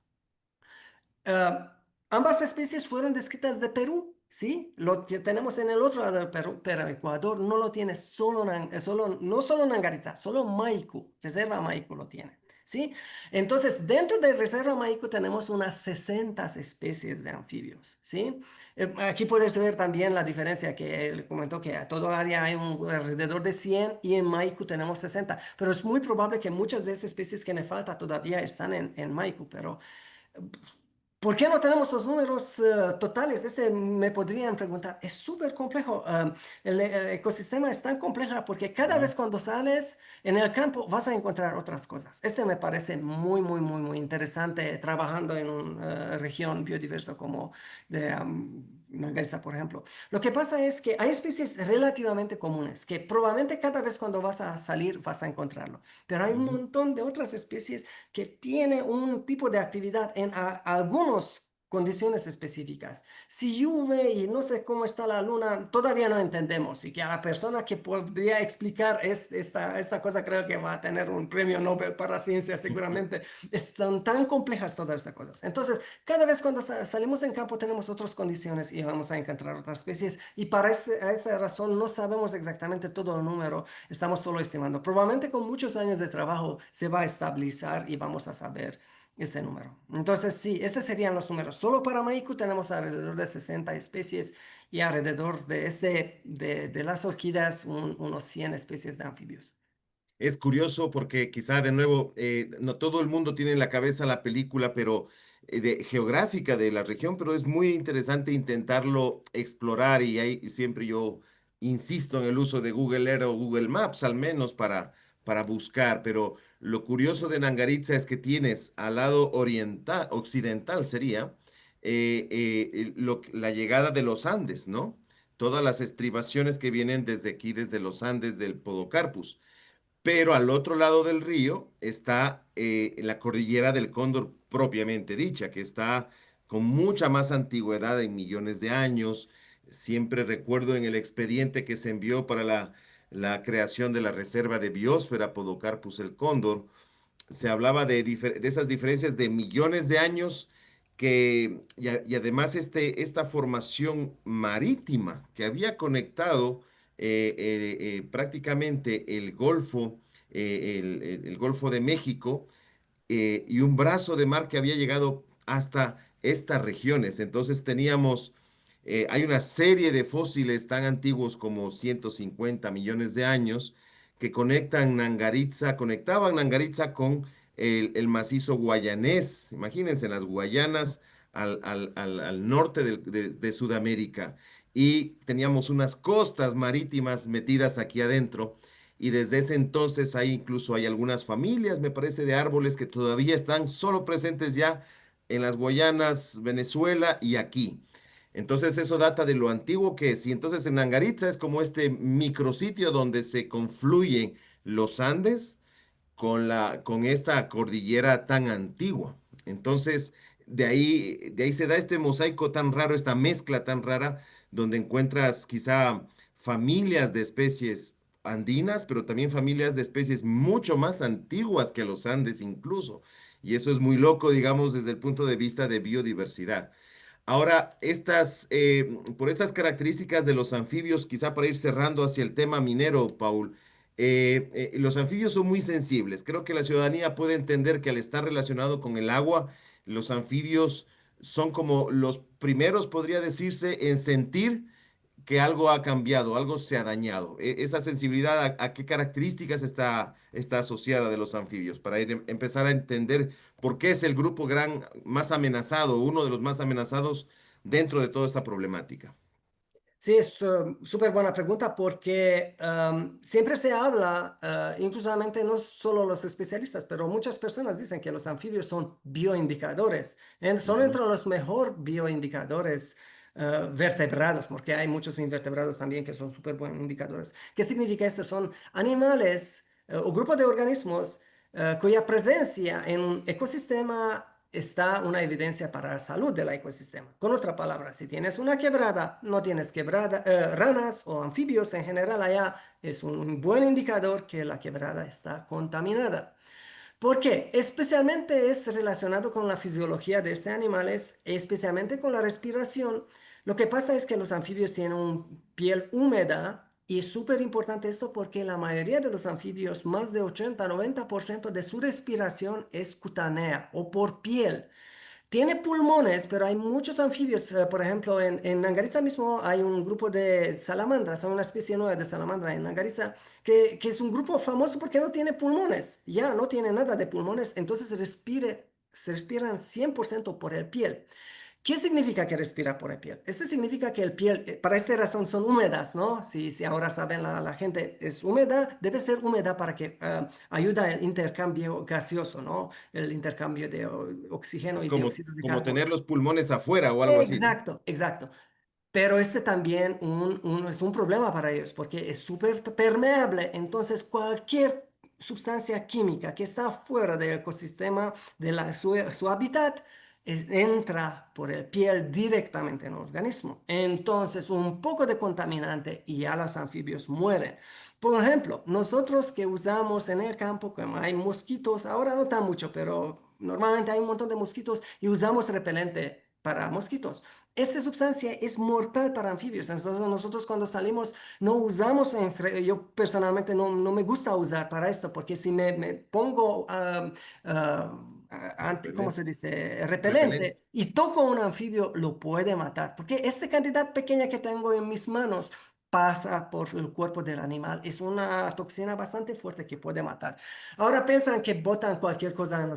Ambas especies fueron descritas de Perú, ¿sí? Lo que tenemos en el otro lado del Perú, pero Ecuador no lo tiene no solo Nangaritza, solo Maicu, Reserva Maicu lo tiene, ¿sí? Entonces, dentro de Reserva Maicu tenemos unas 60 especies de anfibios, ¿sí? Aquí puedes ver también la diferencia que él comentó que a todo el área hay alrededor de 100 y en Maicu tenemos 60, pero es muy probable que muchas de estas especies que me falta todavía están en Maicu, pero ¿por qué no tenemos los números totales? Me podrían preguntar. Es súper complejo. El ecosistema es tan complejo porque cada vez cuando sales en el campo vas a encontrar otras cosas. Este me parece muy, muy, muy, muy interesante trabajando en una región biodiversa como de Margarita, por ejemplo. Lo que pasa es que hay especies relativamente comunes que probablemente cada vez cuando vas a salir vas a encontrarlo. Pero hay un Ujú. montón de otras especies que tiene un tipo de actividad en algunos. condiciones específicas. Si llueve y no sé cómo está la luna, todavía no entendemos. Y que a la persona que podría explicar esta cosa creo que va a tener un premio Nobel para ciencia seguramente. Están tan complejas todas estas cosas. Entonces, cada vez cuando salimos en campo tenemos otras condiciones y vamos a encontrar otras especies. Y para a esta razón no sabemos exactamente todo el número, estamos solo estimando. Probablemente con muchos años de trabajo se va a estabilizar y vamos a saber este número. Entonces, sí, estos serían los números. Solo para México tenemos alrededor de 60 especies y alrededor de las orquídeas unos 100 especies de anfibios. Es curioso porque quizá de nuevo, no todo el mundo tiene en la cabeza la película, pero geográfica de la región, pero es muy interesante intentarlo explorar y ahí siempre yo insisto en el uso de Google Earth o Google Maps al menos para buscar, pero lo curioso de Nangaritza es que tienes al lado oriental, occidental sería, la llegada de los Andes, ¿no? Todas las estribaciones que vienen desde aquí, desde los Andes del Podocarpus. Pero al otro lado del río está la cordillera del Cóndor propiamente dicha, que está con mucha más antigüedad en millones de años. Siempre recuerdo en el expediente que se envió para la creación de la Reserva de Biosfera Podocarpus el Cóndor, se hablaba de esas diferencias de millones de años y además esta formación marítima que había conectado prácticamente el Golfo, el Golfo de México y un brazo de mar que había llegado hasta estas regiones. Entonces hay una serie de fósiles tan antiguos como 150 millones de años que conectaban Nangaritza con el macizo guayanés. Imagínense, las Guayanas al norte de Sudamérica. Y teníamos unas costas marítimas metidas aquí adentro y desde ese entonces incluso hay algunas familias, me parece, de árboles que todavía están solo presentes ya en las Guayanas, Venezuela y aquí. Entonces eso data de lo antiguo que es. Y entonces en Angaritza es como este micrositio donde se confluyen los Andes con esta cordillera tan antigua. Entonces, de ahí se da este mosaico tan raro, esta mezcla tan rara, donde encuentras quizá familias de especies andinas, pero también familias de especies mucho más antiguas que los Andes incluso. Y eso es muy loco, digamos, desde el punto de vista de biodiversidad. Ahora, por estas características de los anfibios, quizá para ir cerrando hacia el tema minero, Paul, los anfibios son muy sensibles. Creo que la ciudadanía puede entender que al estar relacionado con el agua, los anfibios son como los primeros, podría decirse, en sentir que algo ha cambiado, algo se ha dañado. Esa sensibilidad, ¿a qué características está asociada de los anfibios? Para empezar a entender por qué es el grupo más amenazado, uno de los más amenazados dentro de toda esta problemática. Sí, es súper buena pregunta porque siempre se habla, inclusivamente no solo los especialistas, pero muchas personas dicen que los anfibios son bioindicadores. Son Ujú. entre los mejores bioindicadores vertebrados, porque hay muchos invertebrados también que son súper buenos indicadores. ¿Qué significa esto? Son animales o grupos de organismos cuya presencia en un ecosistema está una evidencia para la salud del ecosistema. Con otra palabra, si tienes una quebrada, no tienes ranas o anfibios en general allá, es un buen indicador que la quebrada está contaminada. ¿Por qué? Especialmente es relacionado con la fisiología de este animal, especialmente con la respiración. Lo que pasa es que los anfibios tienen una piel húmeda y es súper importante esto porque la mayoría de los anfibios, más de 80-90% de su respiración es cutánea o por piel. Tiene pulmones, pero hay muchos anfibios. Por ejemplo, en Nangaritza mismo hay un grupo de salamandras, hay una especie nueva de salamandra en Nangaritza, que es un grupo famoso porque no tiene pulmones. Ya no tiene nada de pulmones, entonces se respiran 100% por el piel. ¿Qué significa que respira por el piel? Esto significa que el piel, para esta razón son húmedas, ¿no? Si ahora saben la gente, es húmeda, debe ser húmeda para que ayuda el intercambio gaseoso, ¿no? El intercambio de oxígeno Es y como, dióxido de como carbono. tener los pulmones afuera o algo así, ¿no? Exacto, exacto. Pero este también es un problema para ellos porque es súper permeable. Entonces, cualquier sustancia química que está fuera del ecosistema, su hábitat, entra por el piel directamente en el organismo. Entonces, un poco de contaminante y ya los anfibios mueren. Por ejemplo, nosotros que usamos en el campo, como hay mosquitos, ahora no tan mucho, pero normalmente hay un montón de mosquitos y usamos repelente para mosquitos. Esta sustancia es mortal para anfibios. Entonces, nosotros cuando salimos no usamos, yo personalmente no me gusta usar para esto, porque si me pongo ¿cómo se Repelente. dice? Repelente. Repelente y toco un anfibio, lo puede matar, porque esta cantidad pequeña que tengo en mis manos pasa por el cuerpo del animal. Es una toxina bastante fuerte que puede matar. Ahora piensan que botan cualquier cosa en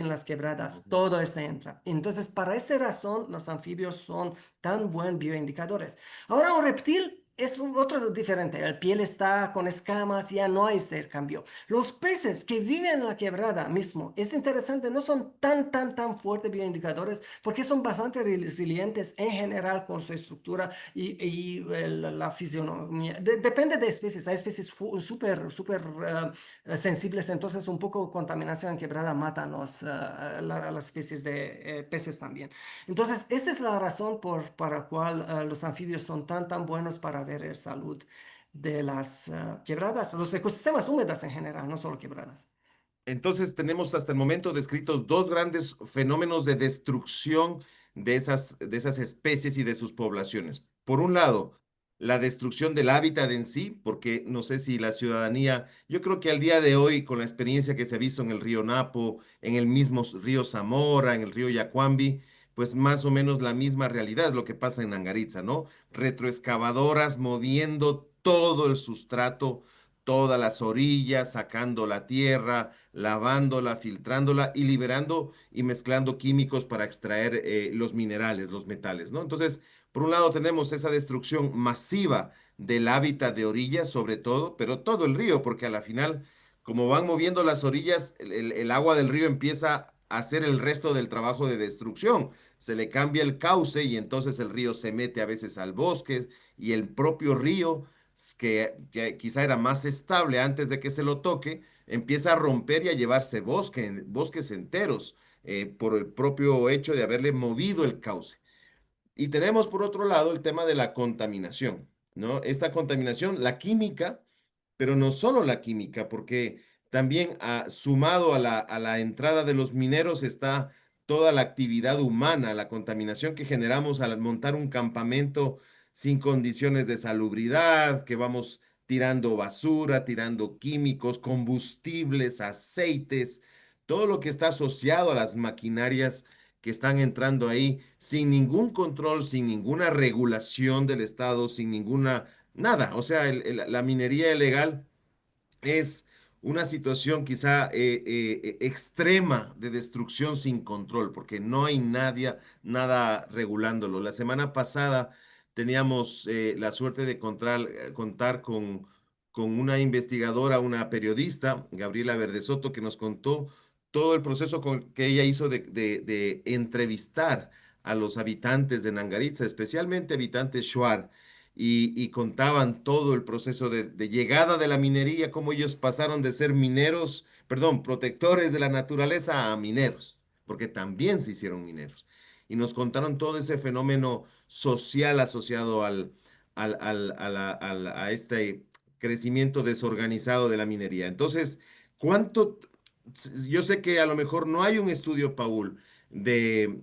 las quebradas, Ujú. todo esto entra. Entonces, para esa razón, los anfibios son tan buen bioindicadores. Ahora, un reptil es otro diferente. El piel está con escamas, ya no hay este cambio. Los peces que viven en la quebrada mismo, es interesante, no son tan fuertes bioindicadores porque son bastante resilientes en general con su estructura la fisionomía. Depende de especies. Hay especies súper sensibles, entonces un poco contaminación en quebrada matan las especies de peces también. Entonces, esa es la razón para la cual los anfibios son tan buenos para ver la salud de las quebradas, los ecosistemas húmedos en general, no solo quebradas. Entonces tenemos hasta el momento descritos dos grandes fenómenos de destrucción de esas especies y de sus poblaciones. Por un lado, la destrucción del hábitat en sí, porque no sé si la ciudadanía, yo creo que al día de hoy, con la experiencia que se ha visto en el río Napo, en el mismo río Zamora, en el río Yacuambi, pues más o menos la misma realidad es lo que pasa en Angaritza, ¿no? Retroexcavadoras moviendo todo el sustrato, todas las orillas, sacando la tierra, lavándola, filtrándola y liberando y mezclando químicos para extraer los minerales, los metales, ¿no? Entonces, por un lado tenemos esa destrucción masiva del hábitat de orillas, sobre todo, pero todo el río, porque a la final, como van moviendo las orillas, el agua del río empieza a hacer el resto del trabajo de destrucción. Se le cambia el cauce y entonces el río se mete a veces al bosque y el propio río, que quizá era más estable antes de que se lo toque, empieza a romper y a llevarse bosques enteros por el propio hecho de haberle movido el cauce. Y tenemos por otro lado el tema de la contaminación, ¿no? Esta contaminación, la química, pero no solo la química, porque también sumado a la entrada de los mineros está toda la actividad humana, la contaminación que generamos al montar un campamento sin condiciones de salubridad, que vamos tirando basura, tirando químicos, combustibles, aceites, todo lo que está asociado a las maquinarias que están entrando ahí sin ningún control, sin ninguna regulación del Estado, sin ninguna, nada. O sea, la minería ilegal es una situación quizá extrema de destrucción sin control, porque no hay nadie, nada regulándolo. La semana pasada teníamos la suerte de contar con una investigadora, una periodista, Gabriela Verdesoto, que nos contó todo el proceso que ella hizo de entrevistar a los habitantes de Nangaritza, especialmente habitantes Shuar y contaban todo el proceso de llegada de la minería, cómo ellos pasaron de ser mineros, perdón, protectores de la naturaleza a mineros, porque también se hicieron mineros. Y nos contaron todo ese fenómeno social asociado a este crecimiento desorganizado de la minería. Entonces, ¿cuánto? Yo sé que a lo mejor no hay un estudio, Paul, de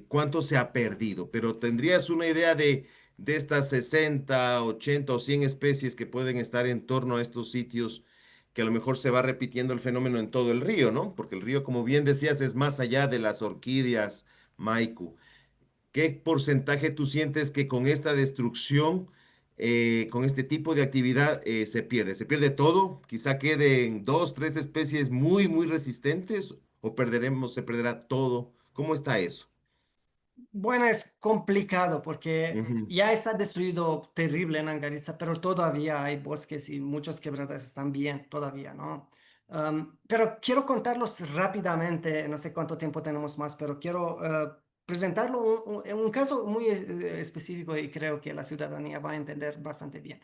cuánto se ha perdido, pero ¿tendrías una idea de estas 60, 80 o 100 especies que pueden estar en torno a estos sitios, que a lo mejor se va repitiendo el fenómeno en todo el río, ¿no? Porque el río, como bien decías, es más allá de las orquídeas, Maiku. ¿Qué porcentaje tú sientes que con esta destrucción, con este tipo de actividad, se pierde? ¿Se pierde todo? Quizá queden dos, tres especies muy resistentes o se perderá todo. ¿Cómo está eso? Bueno, es complicado porque Ujú. ya está destruido terrible en Angaritza, pero todavía hay bosques y muchas quebradas están bien, todavía, ¿no? Pero quiero contarlos rápidamente, no sé cuánto tiempo tenemos más, pero quiero presentarlo un caso muy específico y creo que la ciudadanía va a entender bastante bien.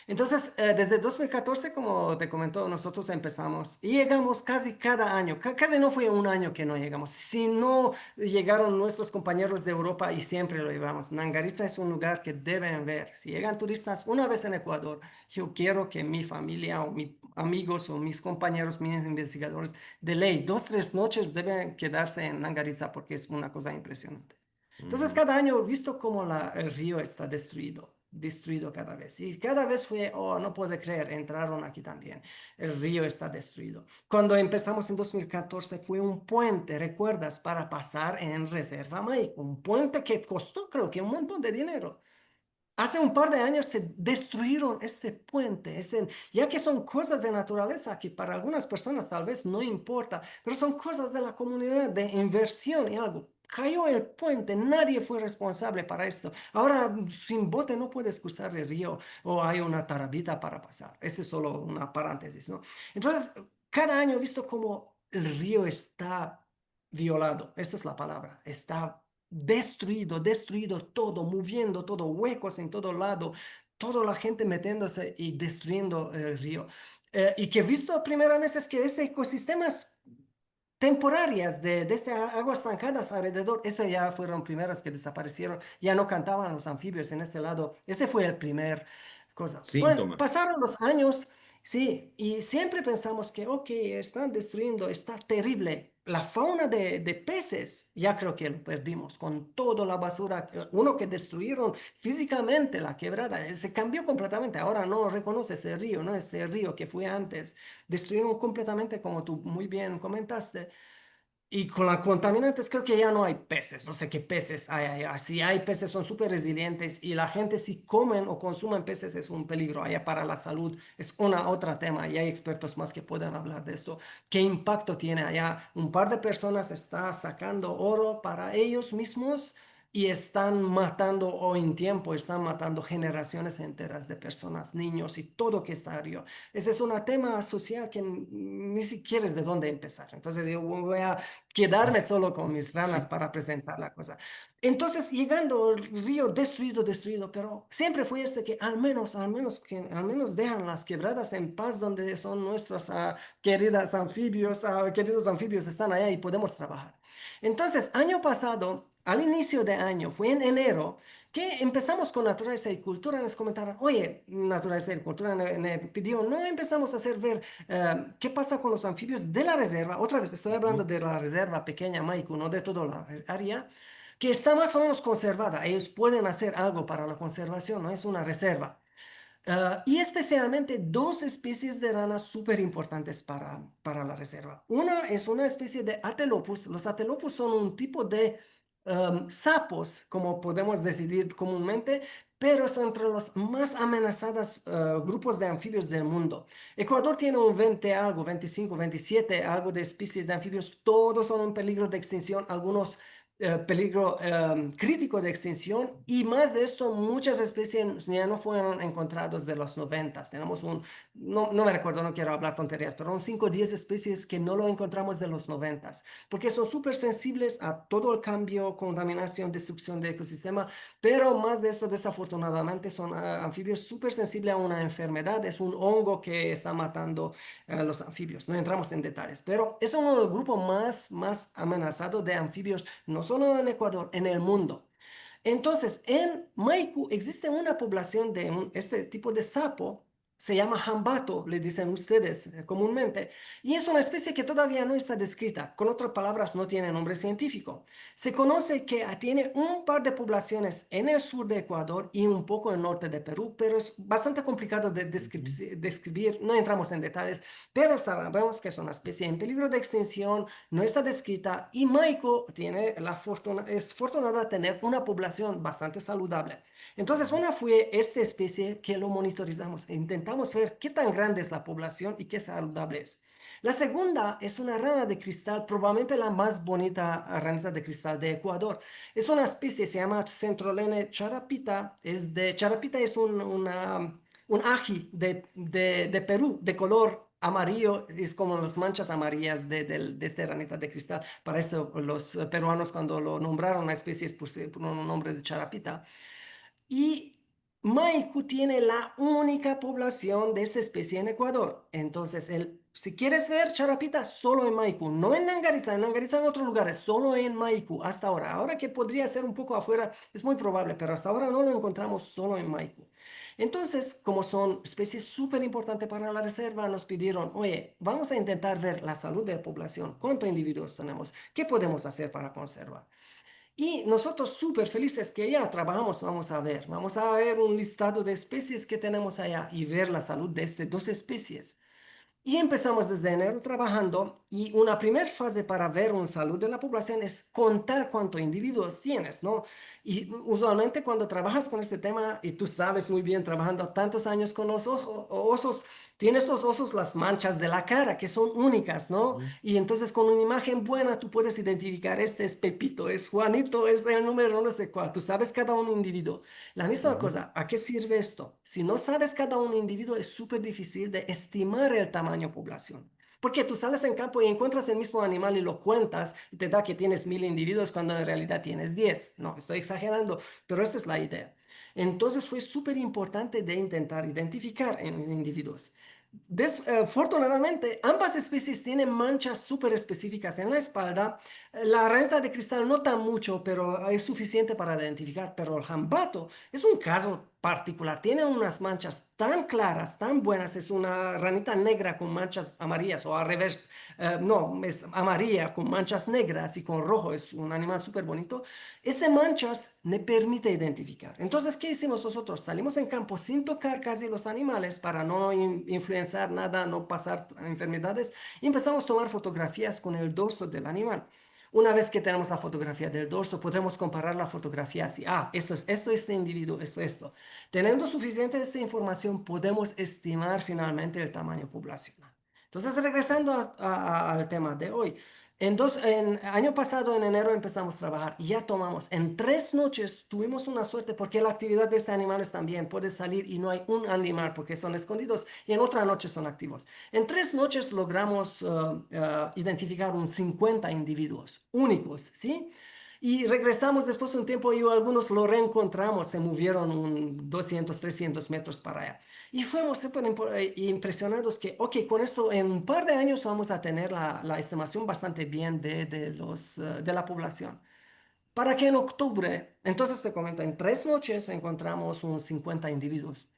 Entonces, desde 2014, como te comentó, nosotros empezamos y llegamos casi cada año. Casi no fue un año que no llegamos. Si no llegaron nuestros compañeros de Europa y siempre lo llevamos. Nangaritza es un lugar que deben ver. Si llegan turistas una vez en Ecuador, yo quiero que mi familia o mis amigos o mis compañeros, mis investigadores, de ley, 2, 3 noches deben quedarse en Nangaritza porque es una cosa impresionante. Entonces, Ujú. cada año he visto cómo el río está destruido cada vez. Y cada vez fue, oh, no puedo creer, entraron aquí también. El río está destruido. Cuando empezamos en 2014 fue un puente, ¿recuerdas? Para pasar en Reserva Maipo. Un puente que costó, creo que un montón de dinero. Hace un par de años se destruyeron este puente, ya que son cosas de naturaleza que para algunas personas tal vez no importa, pero son cosas de la comunidad, de inversión y algo. Cayó el puente, nadie fue responsable para esto. Ahora sin bote no puedes cruzar el río o hay una tarabita para pasar. Ese es solo una paréntesis, ¿no? Entonces, cada año he visto como el río está violado, esa es la palabra, está destruido todo, moviendo todo, huecos en todo lado, toda la gente metiéndose y destruyendo el río. Y que he visto primera vez es que este ecosistemas temporarias de este aguas estancadas alrededor, esas ya fueron primeras que desaparecieron, ya no cantaban los anfibios en este lado, este fue el primer cosa. Bueno, Síntoma. pasaron los años, sí, y siempre pensamos que, ok, están destruyendo, está terrible. La fauna de peces, ya creo que lo perdimos con toda la basura, uno que destruyeron físicamente la quebrada, se cambió completamente, ahora no reconoce ese río, no es el río que fue antes, destruyeron completamente como tú muy bien comentaste. Y con las contaminantes creo que ya no hay peces, no sé qué peces hay allá. Si hay peces son súper resilientes y la gente si comen o consumen peces es un peligro allá para la salud. Es una otra tema y hay expertos más que pueden hablar de esto. ¿Qué impacto tiene allá? Un par de personas está sacando oro para ellos mismos y están matando hoy en tiempo, están matando generaciones enteras de personas, niños y todo que está arriba. Ese es un tema social que ni siquiera es de dónde empezar. Entonces yo voy a quedarme solo con mis ranas Sí. para presentar la cosa. Entonces, llegando el río destruido, pero siempre fue ese que al menos dejan las quebradas en paz donde son nuestros queridos anfibios están allá y podemos trabajar. Entonces, año pasado, al inicio de año, fue en enero, que empezamos con naturaleza y cultura, nos comentaron, oye, naturaleza y cultura me pidió, no empezamos a hacer ver qué pasa con los anfibios de la reserva. Otra vez, estoy hablando Ujú. de la reserva pequeña Maicu, no de toda la área, que está más o menos conservada. Ellos pueden hacer algo para la conservación, no es una reserva. Y especialmente dos especies de ranas súper importantes para la reserva. Una es una especie de atelopus. Los atelopus son un tipo de sapos, como podemos decidir comúnmente, pero son entre los más amenazados grupos de anfibios del mundo. Ecuador tiene un 20 algo, 25, 27 algo de especies de anfibios. Todos son en peligro de extinción, algunos peligro crítico de extinción y más de esto, muchas especies ya no fueron encontradas de los 90. Tenemos no me recuerdo, no quiero hablar tonterías, pero un 5 o 10 especies que no lo encontramos de los 90, porque son súper sensibles a todo el cambio, contaminación, destrucción de ecosistema, pero más de esto, desafortunadamente, son anfibios súper sensibles a una enfermedad, es un hongo que está matando a los anfibios. No entramos en detalles, pero es uno de los grupos más amenazados de anfibios, no solo en Ecuador, en el mundo. Entonces, en Maicu existe una población de este tipo de sapo, se llama jambato, le dicen ustedes comúnmente, y es una especie que todavía no está descrita, con otras palabras, no tiene nombre científico. Se conoce que tiene un par de poblaciones en el sur de Ecuador y un poco en el norte de Perú, pero es bastante complicado de Ujú. describir, no entramos en detalles, pero sabemos que es una especie en peligro de extinción, no está descrita y Maico tiene es fortunada de tener una población bastante saludable. Entonces, una fue esta especie que lo monitorizamos e intentamos ver qué tan grande es la población y qué saludable es. La segunda es una rana de cristal, probablemente la más bonita ranita de cristal de Ecuador. Es una especie, se llama Centrolene charapita. Charapita es un ají de Perú, de color amarillo es como las manchas amarillas de esta ranita de cristal. Para eso los peruanos cuando lo nombraron una especie es por un nombre de charapita. Y Maicu tiene la única población de esta especie en Ecuador. Entonces, si quieres ver charapita, solo en Maicu, no en Nangaritza en otros lugares, solo en Maicu hasta ahora. Ahora que podría ser un poco afuera, es muy probable, pero hasta ahora no lo encontramos solo en Maicu. Entonces, como son especies súper importantes para la reserva, nos pidieron, oye, vamos a intentar ver la salud de la población, cuántos individuos tenemos, qué podemos hacer para conservar. Y nosotros súper felices que ya trabajamos, vamos a ver un listado de especies que tenemos allá y ver la salud de estas dos especies. Y empezamos desde enero trabajando y una primera fase para ver una salud de la población es contar cuántos individuos tienes, ¿no? Y usualmente cuando trabajas con este tema, y tú sabes muy bien, trabajando tantos años con los osos, tienes los osos las manchas de la cara que son únicas, ¿no? Ujú, Y entonces con una imagen buena tú puedes identificar, este es Pepito, es Juanito, es el número no sé cuál, tú sabes cada un individuo. La misma ujú, cosa, ¿a qué sirve esto? Si no sabes cada un individuo, es súper difícil de estimar el tamaño población. Porque tú sales en campo y encuentras el mismo animal y lo cuentas y te da que tienes 1000 individuos cuando en realidad tienes 10. No, estoy exagerando, pero esa es la idea. Entonces fue súper importante de intentar identificar en individuos. Desafortunadamente, ambas especies tienen manchas súper específicas en la espalda. La ranita de cristal no tan mucho, pero es suficiente para identificar. Pero el jambato es un caso particular. Tiene unas manchas tan claras, tan buenas. Es una ranita negra con manchas amarillas o al revés. No, es amarilla con manchas negras y con rojo. Es un animal súper bonito. Ese manchas me permite identificar. Entonces, ¿qué hicimos nosotros? Salimos en campo sin tocar casi los animales para no influenciar nada, no pasar enfermedades. Y empezamos a tomar fotografías con el dorso del animal. Una vez que tenemos la fotografía del dorso, podemos comparar la fotografía así. Ah, esto, este individuo, esto. Teniendo suficiente de esta información, podemos estimar finalmente el tamaño poblacional. Entonces, regresando al tema de hoy. Año pasado, en enero, empezamos a trabajar y ya tomamos. En 3 noches tuvimos una suerte porque la actividad de estos animales también puede salir y no hay un animal porque son escondidos y en otra noche son activos. En 3 noches logramos identificar un 50 individuos únicos, ¿sí? Y regresamos después de un tiempo y algunos lo reencontramos, se movieron 200, 300 metros para allá. Y fuimos súper impresionados que, ok, con esto en un par de años vamos a tener la estimación bastante bien de la población. Para que en octubre, entonces te comento, en 3 noches encontramos un 50 individuos.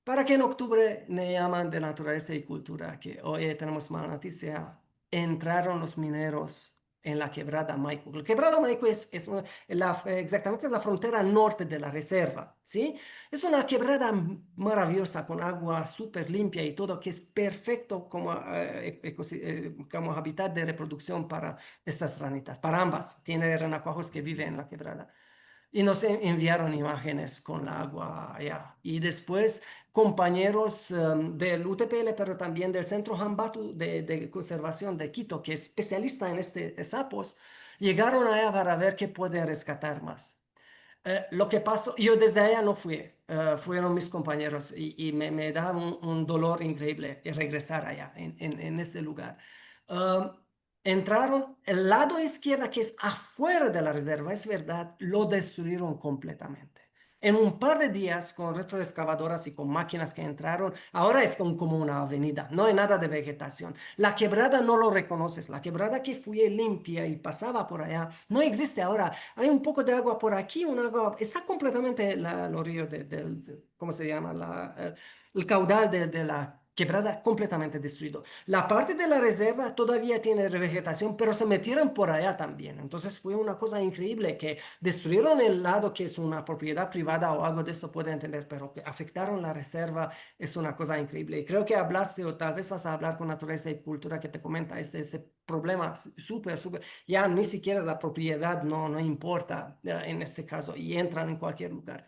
Para que en octubre me llaman de Naturaleza y Cultura que, oye, tenemos mala noticia, entraron los mineros en la quebrada Maipo. La quebrada Maipo exactamente la frontera norte de la reserva, ¿sí? Es una quebrada maravillosa con agua súper limpia y todo que es perfecto como hábitat de reproducción para estas ranitas, para ambas. Tiene renacuajos que viven en la quebrada. Y nos enviaron imágenes con la agua allá. Y después compañeros del UTPL, pero también del Centro Hambatu de Conservación de Quito, que es especialista en este sapos, llegaron allá para ver qué pueden rescatar más. Lo que pasó, yo desde allá no fui, fueron mis compañeros y me da un dolor increíble regresar allá, en este lugar. Um, Entraron, el lado izquierdo que es afuera de la reserva, es verdad, lo destruyeron completamente. En un par de días, con retroexcavadoras y con máquinas que entraron, ahora es como una avenida, no hay nada de vegetación. La quebrada no lo reconoces, la quebrada que fue limpia y pasaba por allá, no existe ahora. Hay un poco de agua por aquí, un agua, está completamente el río ¿cómo se llama? El caudal de la quebrada completamente destruido. La parte de la reserva todavía tiene revegetación, pero se metieron por allá también. Entonces fue una cosa increíble que destruyeron el lado que es una propiedad privada o algo de esto puede entender, pero que afectaron la reserva es una cosa increíble. Y creo que hablaste o tal vez vas a hablar con Naturaleza y Cultura que te comenta este problema súper, súper. Ya ni siquiera la propiedad no importa en este caso y entran en cualquier lugar.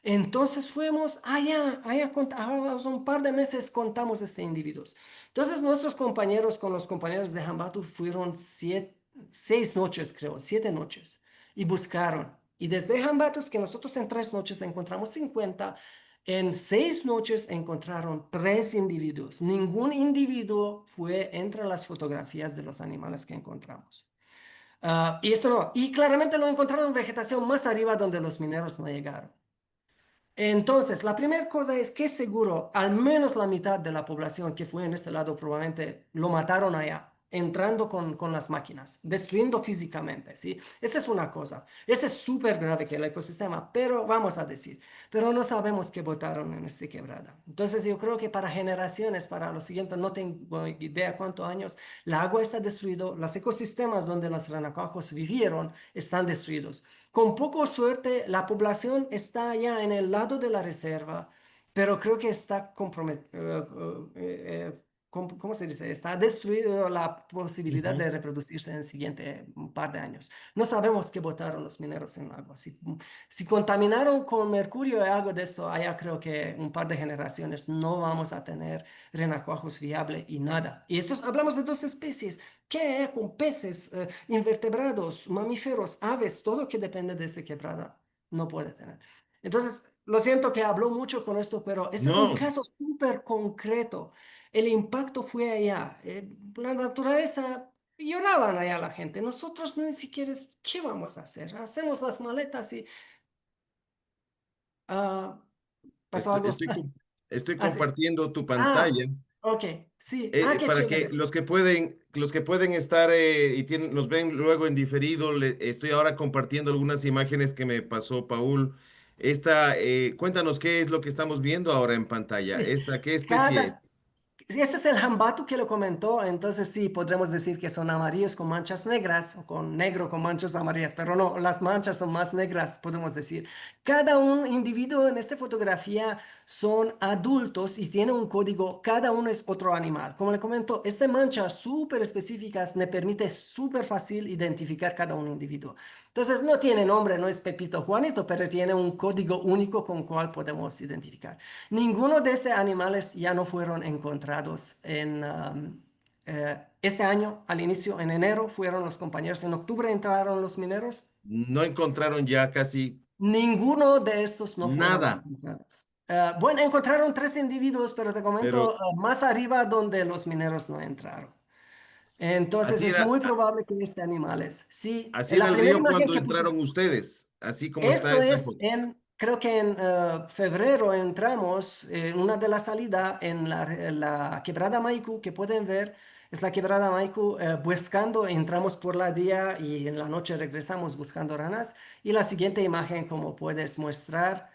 Entonces fuimos hace un par de meses contamos individuos. Entonces nuestros compañeros con los compañeros de Hambatu fueron 6 noches, creo, 7 noches, y buscaron. Y desde Hambatos, que nosotros en 3 noches encontramos 50, En 6 noches encontraron 3 individuos. Ningún individuo fue entre las fotografías de los animales que encontramos. Y eso no. Y claramente lo encontraron en vegetación más arriba donde los mineros no llegaron. Entonces, la primera cosa es que seguro al menos la mitad de la población que fue en este lado probablemente lo mataron allá, entrando con las máquinas, destruyendo físicamente, ¿sí? Esa es una cosa. Ese es súper grave que el ecosistema, pero vamos a decir, pero no sabemos qué votaron en esta quebrada. Entonces, yo creo que para generaciones, para los siguientes, no tengo idea cuántos años, el agua está destruido, los ecosistemas donde los renacuajos vivieron están destruidos. Con poco suerte, la población está ya en el lado de la reserva, pero creo que está comprometida, ¿cómo se dice? Está destruido la posibilidad Ujú. de reproducirse en el siguiente par de años. No sabemos qué botaron los mineros en el agua. Si contaminaron con mercurio o algo de esto, allá creo que un par de generaciones no vamos a tener renacuajos viable y nada. Y eso hablamos de 2 especies. ¿Qué con peces, invertebrados, mamíferos, aves, todo que depende de esta quebrada? No puede tener. Entonces, lo siento que hablo mucho con esto, pero este es un No, caso súper concreto. El impacto fue allá. La naturaleza, lloraban allá la gente. Nosotros ni siquiera, ¿qué vamos a hacer? Hacemos las maletas y ah, pasó estoy, algo. estoy, com- estoy Ah, sí. compartiendo tu Ah, pantalla. ok, sí. Ah, qué Para que chévere. los que pueden estar y nos ven luego en diferido, estoy ahora compartiendo algunas imágenes que me pasó Paul. Cuéntanos qué es lo que estamos viendo ahora en pantalla. Sí. ¿Qué especie? Cada, Sí, ese es el jambatu que lo comentó, entonces sí, podremos decir que son amarillos con manchas negras o con negro con manchas amarillas, pero no, las manchas son más negras, podemos decir. Cada un individuo en esta fotografía son adultos y tiene un código, cada uno es otro animal. Como le comento, esta mancha súper específicas me permite súper fácil identificar cada un individuo. Entonces no tiene nombre, no es Pepito Juanito, pero tiene un código único con cual podemos identificar. Ninguno de estos animales ya no fueron encontrados este año, al inicio, en enero, fueron los compañeros, en octubre entraron los mineros. No encontraron ya casi Ninguno de estos no fueron nada, encontrados. Bueno, encontraron 3 individuos, pero te comento pero más arriba donde los mineros no entraron. Entonces así es era, muy probable que este animales. Sí, así en era la el primera río imagen cuando que puse. entraron ustedes, así como está Esto esta es foto. creo que en febrero entramos en una de las salidas en la quebrada Maiku, que pueden ver, es la quebrada Maiku buscando, entramos por la día y en la noche regresamos buscando ranas. Y la siguiente imagen, como puedes mostrar,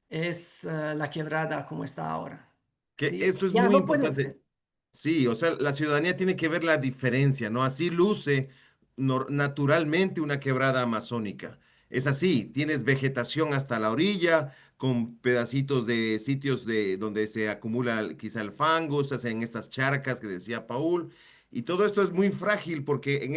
es la quebrada como está ahora. Que ¿Sí? esto es Ya muy no puedes importante. ver. Sí, o sea, la ciudadanía tiene que ver la diferencia, ¿no? Así luce naturalmente una quebrada amazónica. Es así, tienes vegetación hasta la orilla, con pedacitos de sitios donde se acumula quizá el fango, se hacen estas charcas que decía Paul, y todo esto es muy frágil porque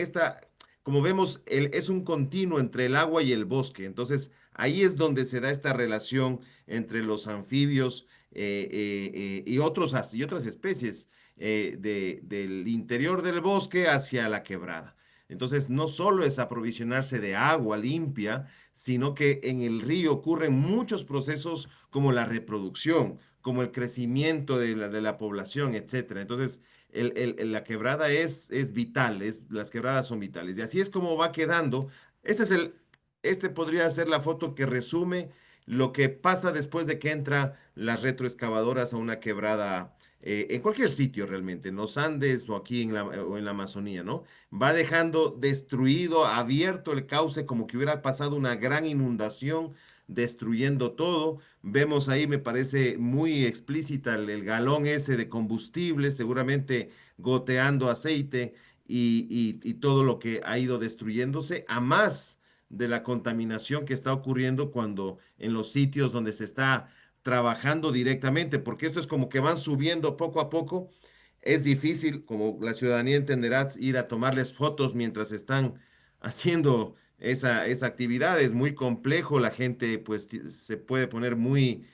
como vemos, es un continuo entre el agua y el bosque. Entonces, ahí es donde se da esta relación entre los anfibios y otras especies del interior del bosque hacia la quebrada. Entonces, no solo es aprovisionarse de agua limpia, sino que en el río ocurren muchos procesos como la reproducción, como el crecimiento de la población, etcétera. Entonces, la quebrada es vital, las quebradas son vitales. Y así es como va quedando. Ese es este podría ser la foto que resume lo que pasa después de que entra las retroexcavadoras a una quebrada, en cualquier sitio realmente, en los Andes o aquí o en la Amazonía, ¿no? Va dejando destruido, abierto el cauce como que hubiera pasado una gran inundación, destruyendo todo. Vemos ahí, me parece muy explícita el galón ese de combustible, seguramente goteando aceite y todo lo que ha ido destruyéndose, a más de la contaminación que está ocurriendo cuando en los sitios donde se está trabajando directamente, porque esto es como que van subiendo poco a poco. Es difícil, como la ciudadanía entenderá, ir a tomarles fotos mientras están haciendo esa actividad. Es muy complejo, la gente pues se puede poner muy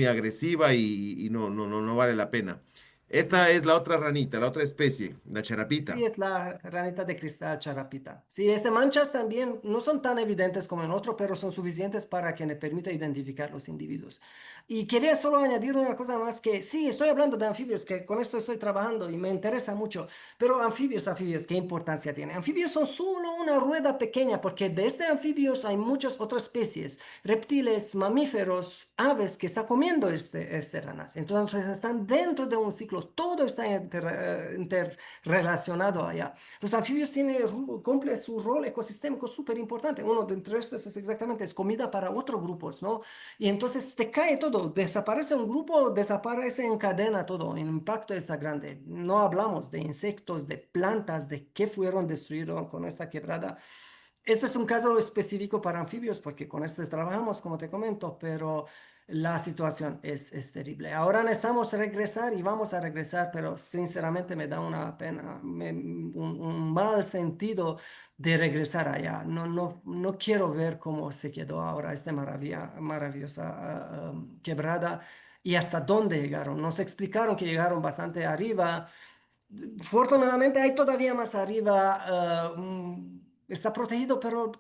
agresiva y no vale la pena. Esta es la otra ranita, la otra especie, la Sí, charapita. es la ranita de cristal charapita. Sí, estas manchas también no son tan evidentes como en otro, pero son suficientes para que me permita identificar los individuos. Y quería solo añadir una cosa más que sí, estoy hablando de anfibios, que con esto estoy trabajando y me interesa mucho, pero anfibios, ¿qué importancia tiene? Anfibios son solo una rueda pequeña, porque de este anfibios hay muchas otras especies, reptiles, mamíferos, aves que están comiendo este ranas. Entonces están dentro de un ciclo, todo está relacionado allá. Los anfibios cumplen su rol ecosistémico súper importante. Uno de entre estos es exactamente, es comida para otros grupos, ¿no? Y entonces te cae todo, desaparece un grupo, desaparece en cadena todo, el impacto está grande. No hablamos de insectos, de plantas, de qué fueron destruidos con esta quebrada. Este es un caso específico para anfibios porque con este trabajamos, como te comento, pero la situación es terrible. Ahora necesitamos regresar y vamos a regresar, pero sinceramente me da una pena, un mal sentido de regresar allá. No quiero ver cómo se quedó ahora esta maravillosa quebrada y hasta dónde llegaron. Nos explicaron que llegaron bastante arriba. Afortunadamente hay todavía más arriba, está protegido, pero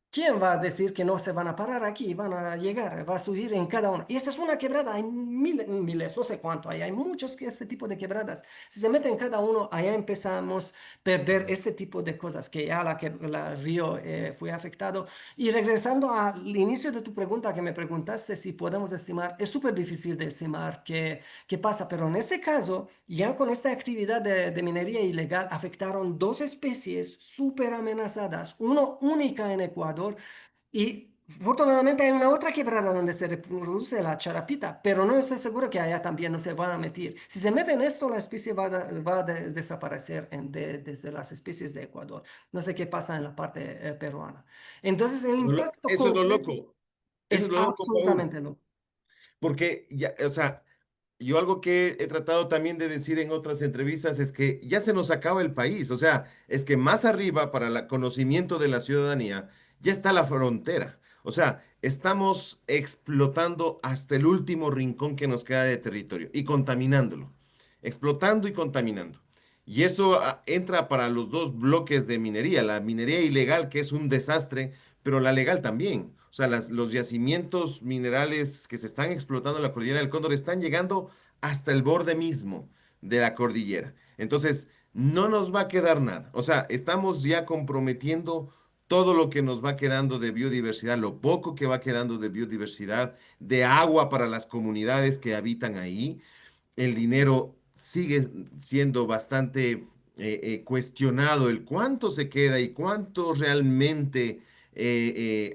¿quién va a decir que no se van a parar aquí? Van a llegar, va a subir en cada una. Y esa es una quebrada, hay miles, no sé cuánto, hay muchos que este tipo de quebradas. Si se mete en cada uno, allá empezamos a perder este tipo de cosas, que ya la río fue afectado. Y regresando al inicio de tu pregunta que me preguntaste si podemos estimar, es súper difícil de estimar qué pasa, pero en este caso, ya con esta actividad de minería ilegal, afectaron dos especies súper amenazadas, una única en Ecuador y afortunadamente hay una otra quebrada donde se reproduce la charapita, pero no estoy seguro que allá también no se van a meter. Si se mete en esto, la especie va a desaparecer desde las especies de Ecuador. No sé qué pasa en la parte peruana. Entonces, el impacto Eso es lo concreto loco. Eso es es lo loco, Paul. absolutamente loco. Porque ya, o sea, yo algo que he tratado también de decir en otras entrevistas es que ya se nos acaba el país. O sea, es que más arriba para el conocimiento de la ciudadanía ya está la frontera. O sea, estamos explotando hasta el último rincón que nos queda de territorio y contaminándolo. Explotando y contaminando. Y eso entra para los dos bloques de minería, la minería ilegal, que es un desastre, pero la legal también. O sea, los yacimientos minerales que se están explotando en la cordillera del Cóndor están llegando hasta el borde mismo de la cordillera. Entonces, no nos va a quedar nada. O sea, estamos ya comprometiendo todo lo que nos va quedando de biodiversidad, lo poco que va quedando de biodiversidad, de agua para las comunidades que habitan ahí. El dinero sigue siendo bastante cuestionado, el cuánto se queda y cuánto realmente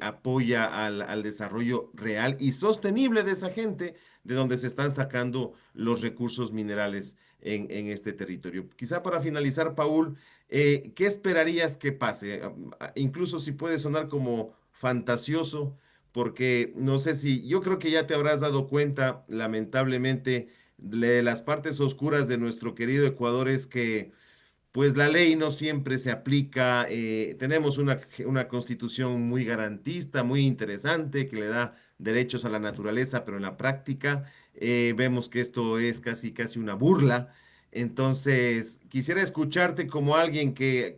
apoya al desarrollo real y sostenible de esa gente de donde se están sacando los recursos minerales en este territorio. Quizá para finalizar, Paul, ¿qué esperarías que pase? Incluso si puede sonar como fantasioso, porque no sé si, yo creo que ya te habrás dado cuenta, lamentablemente, de las partes oscuras de nuestro querido Ecuador es que pues la ley no siempre se aplica. Tenemos una constitución muy garantista, muy interesante, que le da derechos a la naturaleza, pero en la práctica vemos que esto es casi, casi una burla. Entonces, quisiera escucharte como alguien que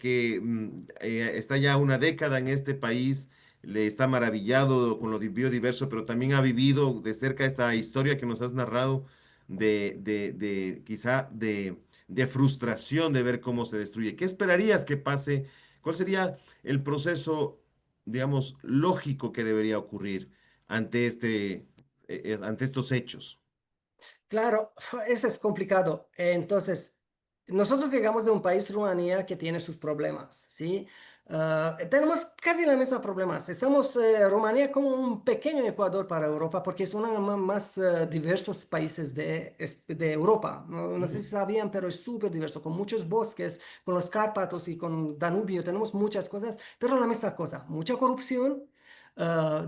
está ya una década en este país, le está maravillado con lo biodiverso, pero también ha vivido de cerca esta historia que nos has narrado de quizá de frustración de ver cómo se destruye. ¿Qué esperarías que pase? ¿Cuál sería el proceso, digamos, lógico que debería ocurrir ante ante estos hechos? Claro, eso es complicado. Entonces, nosotros llegamos de un país, Rumanía, que tiene sus problemas, ¿sí? Tenemos casi la misma problemas. Estamos, Rumanía como un pequeño Ecuador para Europa, porque es uno de los más diversos países de Europa. No sé si sabían, pero es súper diverso, con muchos bosques, con los Cárpatos y con Danubio. Tenemos muchas cosas, pero la misma cosa, mucha corrupción,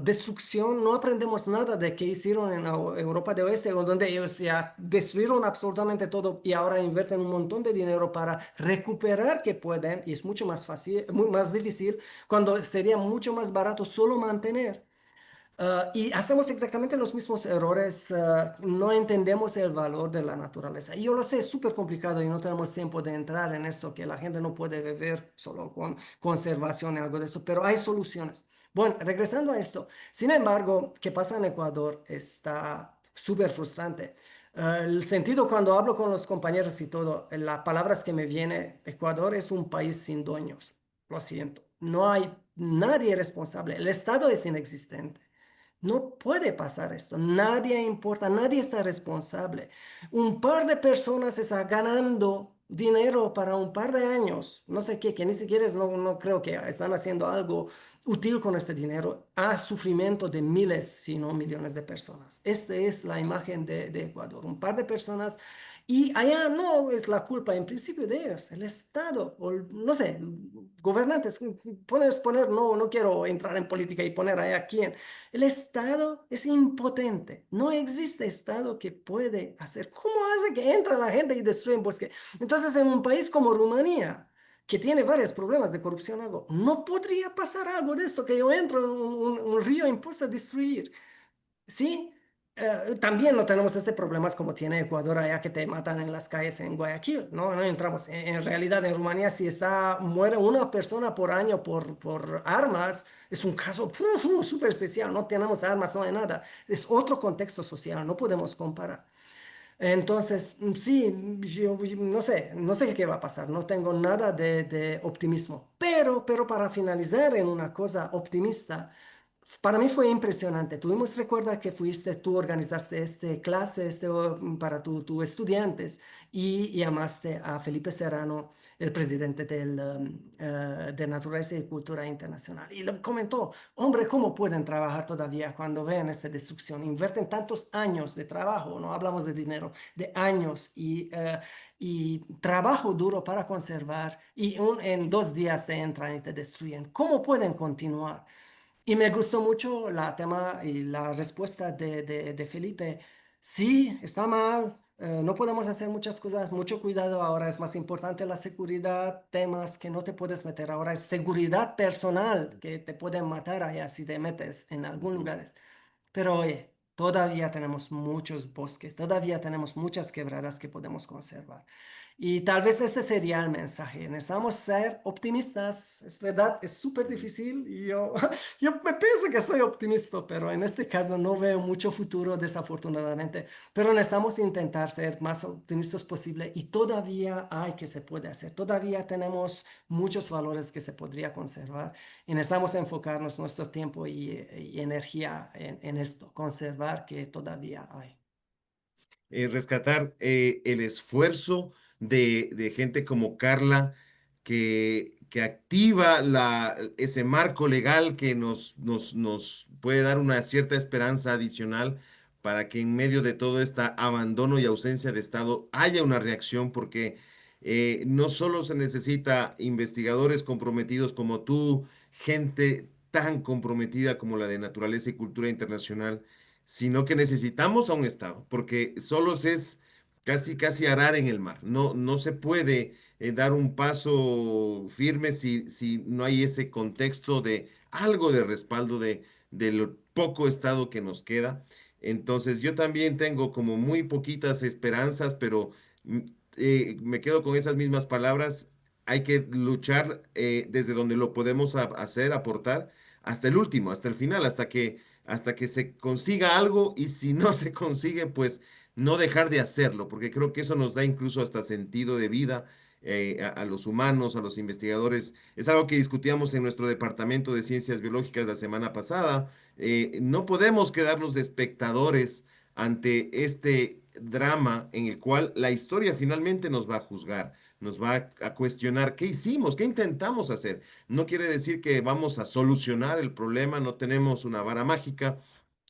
destrucción, no aprendemos nada de qué hicieron en Europa de Oeste, donde ellos ya destruyeron absolutamente todo y ahora invierten un montón de dinero para recuperar que pueden, y es mucho más fácil, muy más difícil, cuando sería mucho más barato solo mantener. Y hacemos exactamente los mismos errores, no entendemos el valor de la naturaleza. Y yo lo sé, es súper complicado y no tenemos tiempo de entrar en esto, que la gente no puede vivir solo con conservación y algo de eso, pero hay soluciones. Bueno, regresando a esto, sin embargo, ¿qué pasa en Ecuador? Está súper frustrante. El sentido cuando hablo con los compañeros y todo, las palabras que me viene, Ecuador es un país sin dueños. Lo siento, no hay nadie responsable. El Estado es inexistente. No puede pasar esto. Nadie importa, nadie está responsable. Un par de personas está ganando dinero para un par de años. No sé qué, que ni siquiera no creo que están haciendo algo útil con este dinero a sufrimiento de miles, si no millones de personas. Esta es la imagen de Ecuador. Un par de personas y allá no es la culpa en principio de ellos, el Estado, o no sé, gobernantes. No quiero entrar en política y poner allá quién. El Estado es impotente. No existe Estado que puede hacer. ¿Cómo hace que entra la gente y destruye un bosque? Entonces, en un país como Rumanía, que tiene varios problemas de corrupción, algo, no podría pasar algo de esto, que yo entro en un río y empiezo a destruir. Sí, también no tenemos este problemas como tiene Ecuador allá que te matan en las calles en Guayaquil, no, no entramos. En realidad en Rumanía si muere una persona por año por armas, es un caso súper especial, no tenemos armas, no hay nada. Es otro contexto social, no podemos comparar. Entonces, sí, yo no sé qué va a pasar, no tengo nada de optimismo, pero para finalizar en una cosa optimista, para mí fue impresionante. Recuerda que tú organizaste este clase para tus estudiantes y llamaste a Felipe Serrano, el presidente de Naturaleza y Cultura Internacional, y le comentó, hombre, ¿cómo pueden trabajar todavía cuando vean esta destrucción? Invierten tantos años de trabajo, no hablamos de dinero, de años y trabajo duro para conservar y en 2 días te entran y te destruyen. ¿Cómo pueden continuar? Y me gustó mucho la tema y la respuesta de Felipe. Sí, está mal, no podemos hacer muchas cosas, mucho cuidado ahora, es más importante la seguridad, temas que no te puedes meter ahora, es seguridad personal que te pueden matar allá si te metes en algún Ujú. lugar. Pero oye, todavía tenemos muchos bosques, todavía tenemos muchas quebradas que podemos conservar. Y tal vez ese sería el mensaje. Necesitamos ser optimistas. Es verdad, es súper difícil y yo me pienso que soy optimista, pero en este caso no veo mucho futuro, desafortunadamente. Pero necesitamos intentar ser más optimistas posible y todavía hay que se puede hacer. Todavía tenemos muchos valores que se podría conservar y necesitamos enfocarnos nuestro tiempo y energía en esto, conservar que todavía hay. Rescatar el esfuerzo de gente como Carla, que activa ese marco legal que nos puede dar una cierta esperanza adicional para que en medio de todo este abandono y ausencia de Estado haya una reacción, porque no solo se necesita investigadores comprometidos como tú, gente tan comprometida como la de Naturaleza y Cultura Internacional, sino que necesitamos a un Estado, porque solos es casi, casi arar en el mar. No se puede dar un paso firme si no hay ese contexto de algo de respaldo del poco Estado que nos queda. Entonces, yo también tengo como muy poquitas esperanzas, pero mm, me quedo con esas mismas palabras. Hay que luchar desde donde lo podemos hacer, aportar, hasta el último, hasta el final, hasta que se consiga algo, y si no se consigue, pues no dejar de hacerlo, porque creo que eso nos da incluso hasta sentido de vida a los humanos, a los investigadores. Es algo que discutíamos en nuestro departamento de ciencias biológicas la semana pasada. No podemos quedarnos de espectadores ante este drama en el cual la historia finalmente nos va a juzgar, nos va a cuestionar qué hicimos, qué intentamos hacer. No quiere decir que vamos a solucionar el problema, no tenemos una vara mágica,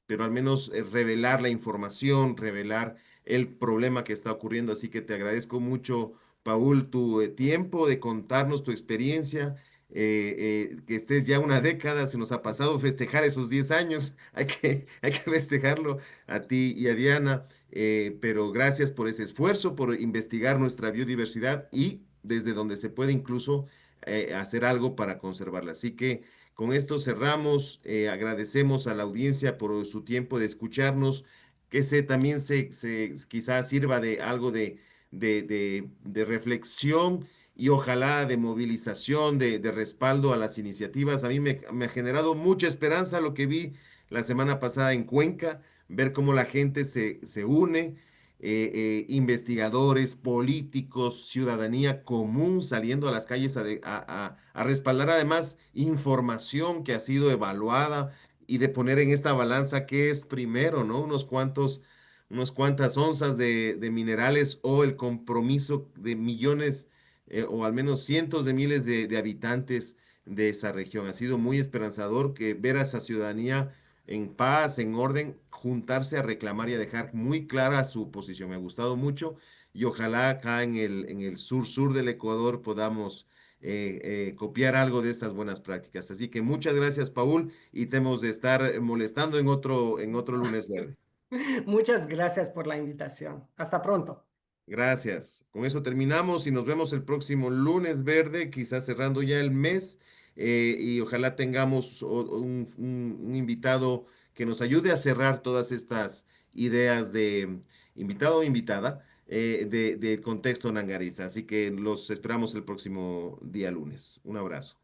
pero al menos revelar la información, revelar el problema que está ocurriendo. Así que te agradezco mucho, Paul, tu tiempo de contarnos tu experiencia. Que estés ya una década, se nos ha pasado festejar esos 10 años, hay que festejarlo a ti y a Diana, pero gracias por ese esfuerzo, por investigar nuestra biodiversidad y desde donde se puede incluso hacer algo para conservarla. Así que Con esto cerramos. Agradecemos a la audiencia por su tiempo de escucharnos, que también quizás sirva de algo de reflexión y ojalá de movilización, de respaldo a las iniciativas. A mí me ha generado mucha esperanza lo que vi la semana pasada en Cuenca, ver cómo la gente se une, investigadores, políticos, ciudadanía común saliendo a las calles a respaldar además información que ha sido evaluada y de poner en esta balanza qué es primero, ¿no? Unos cuantas onzas de minerales o el compromiso de millones o al menos cientos de miles de habitantes de esa región. Ha sido muy esperanzador que ver a esa ciudadanía en paz, en orden, juntarse a reclamar y a dejar muy clara su posición. Me ha gustado mucho y ojalá acá en el sur del Ecuador podamos copiar algo de estas buenas prácticas. Así que muchas gracias, Paul, y te hemos de estar molestando en otro lunes verde. Muchas gracias por la invitación. Hasta pronto. Gracias. Con eso terminamos y nos vemos el próximo lunes verde, quizás cerrando ya el mes, y ojalá tengamos un invitado que nos ayude a cerrar todas estas ideas de invitado o invitada del contexto nangariza. Así que los esperamos el próximo día lunes. Un abrazo.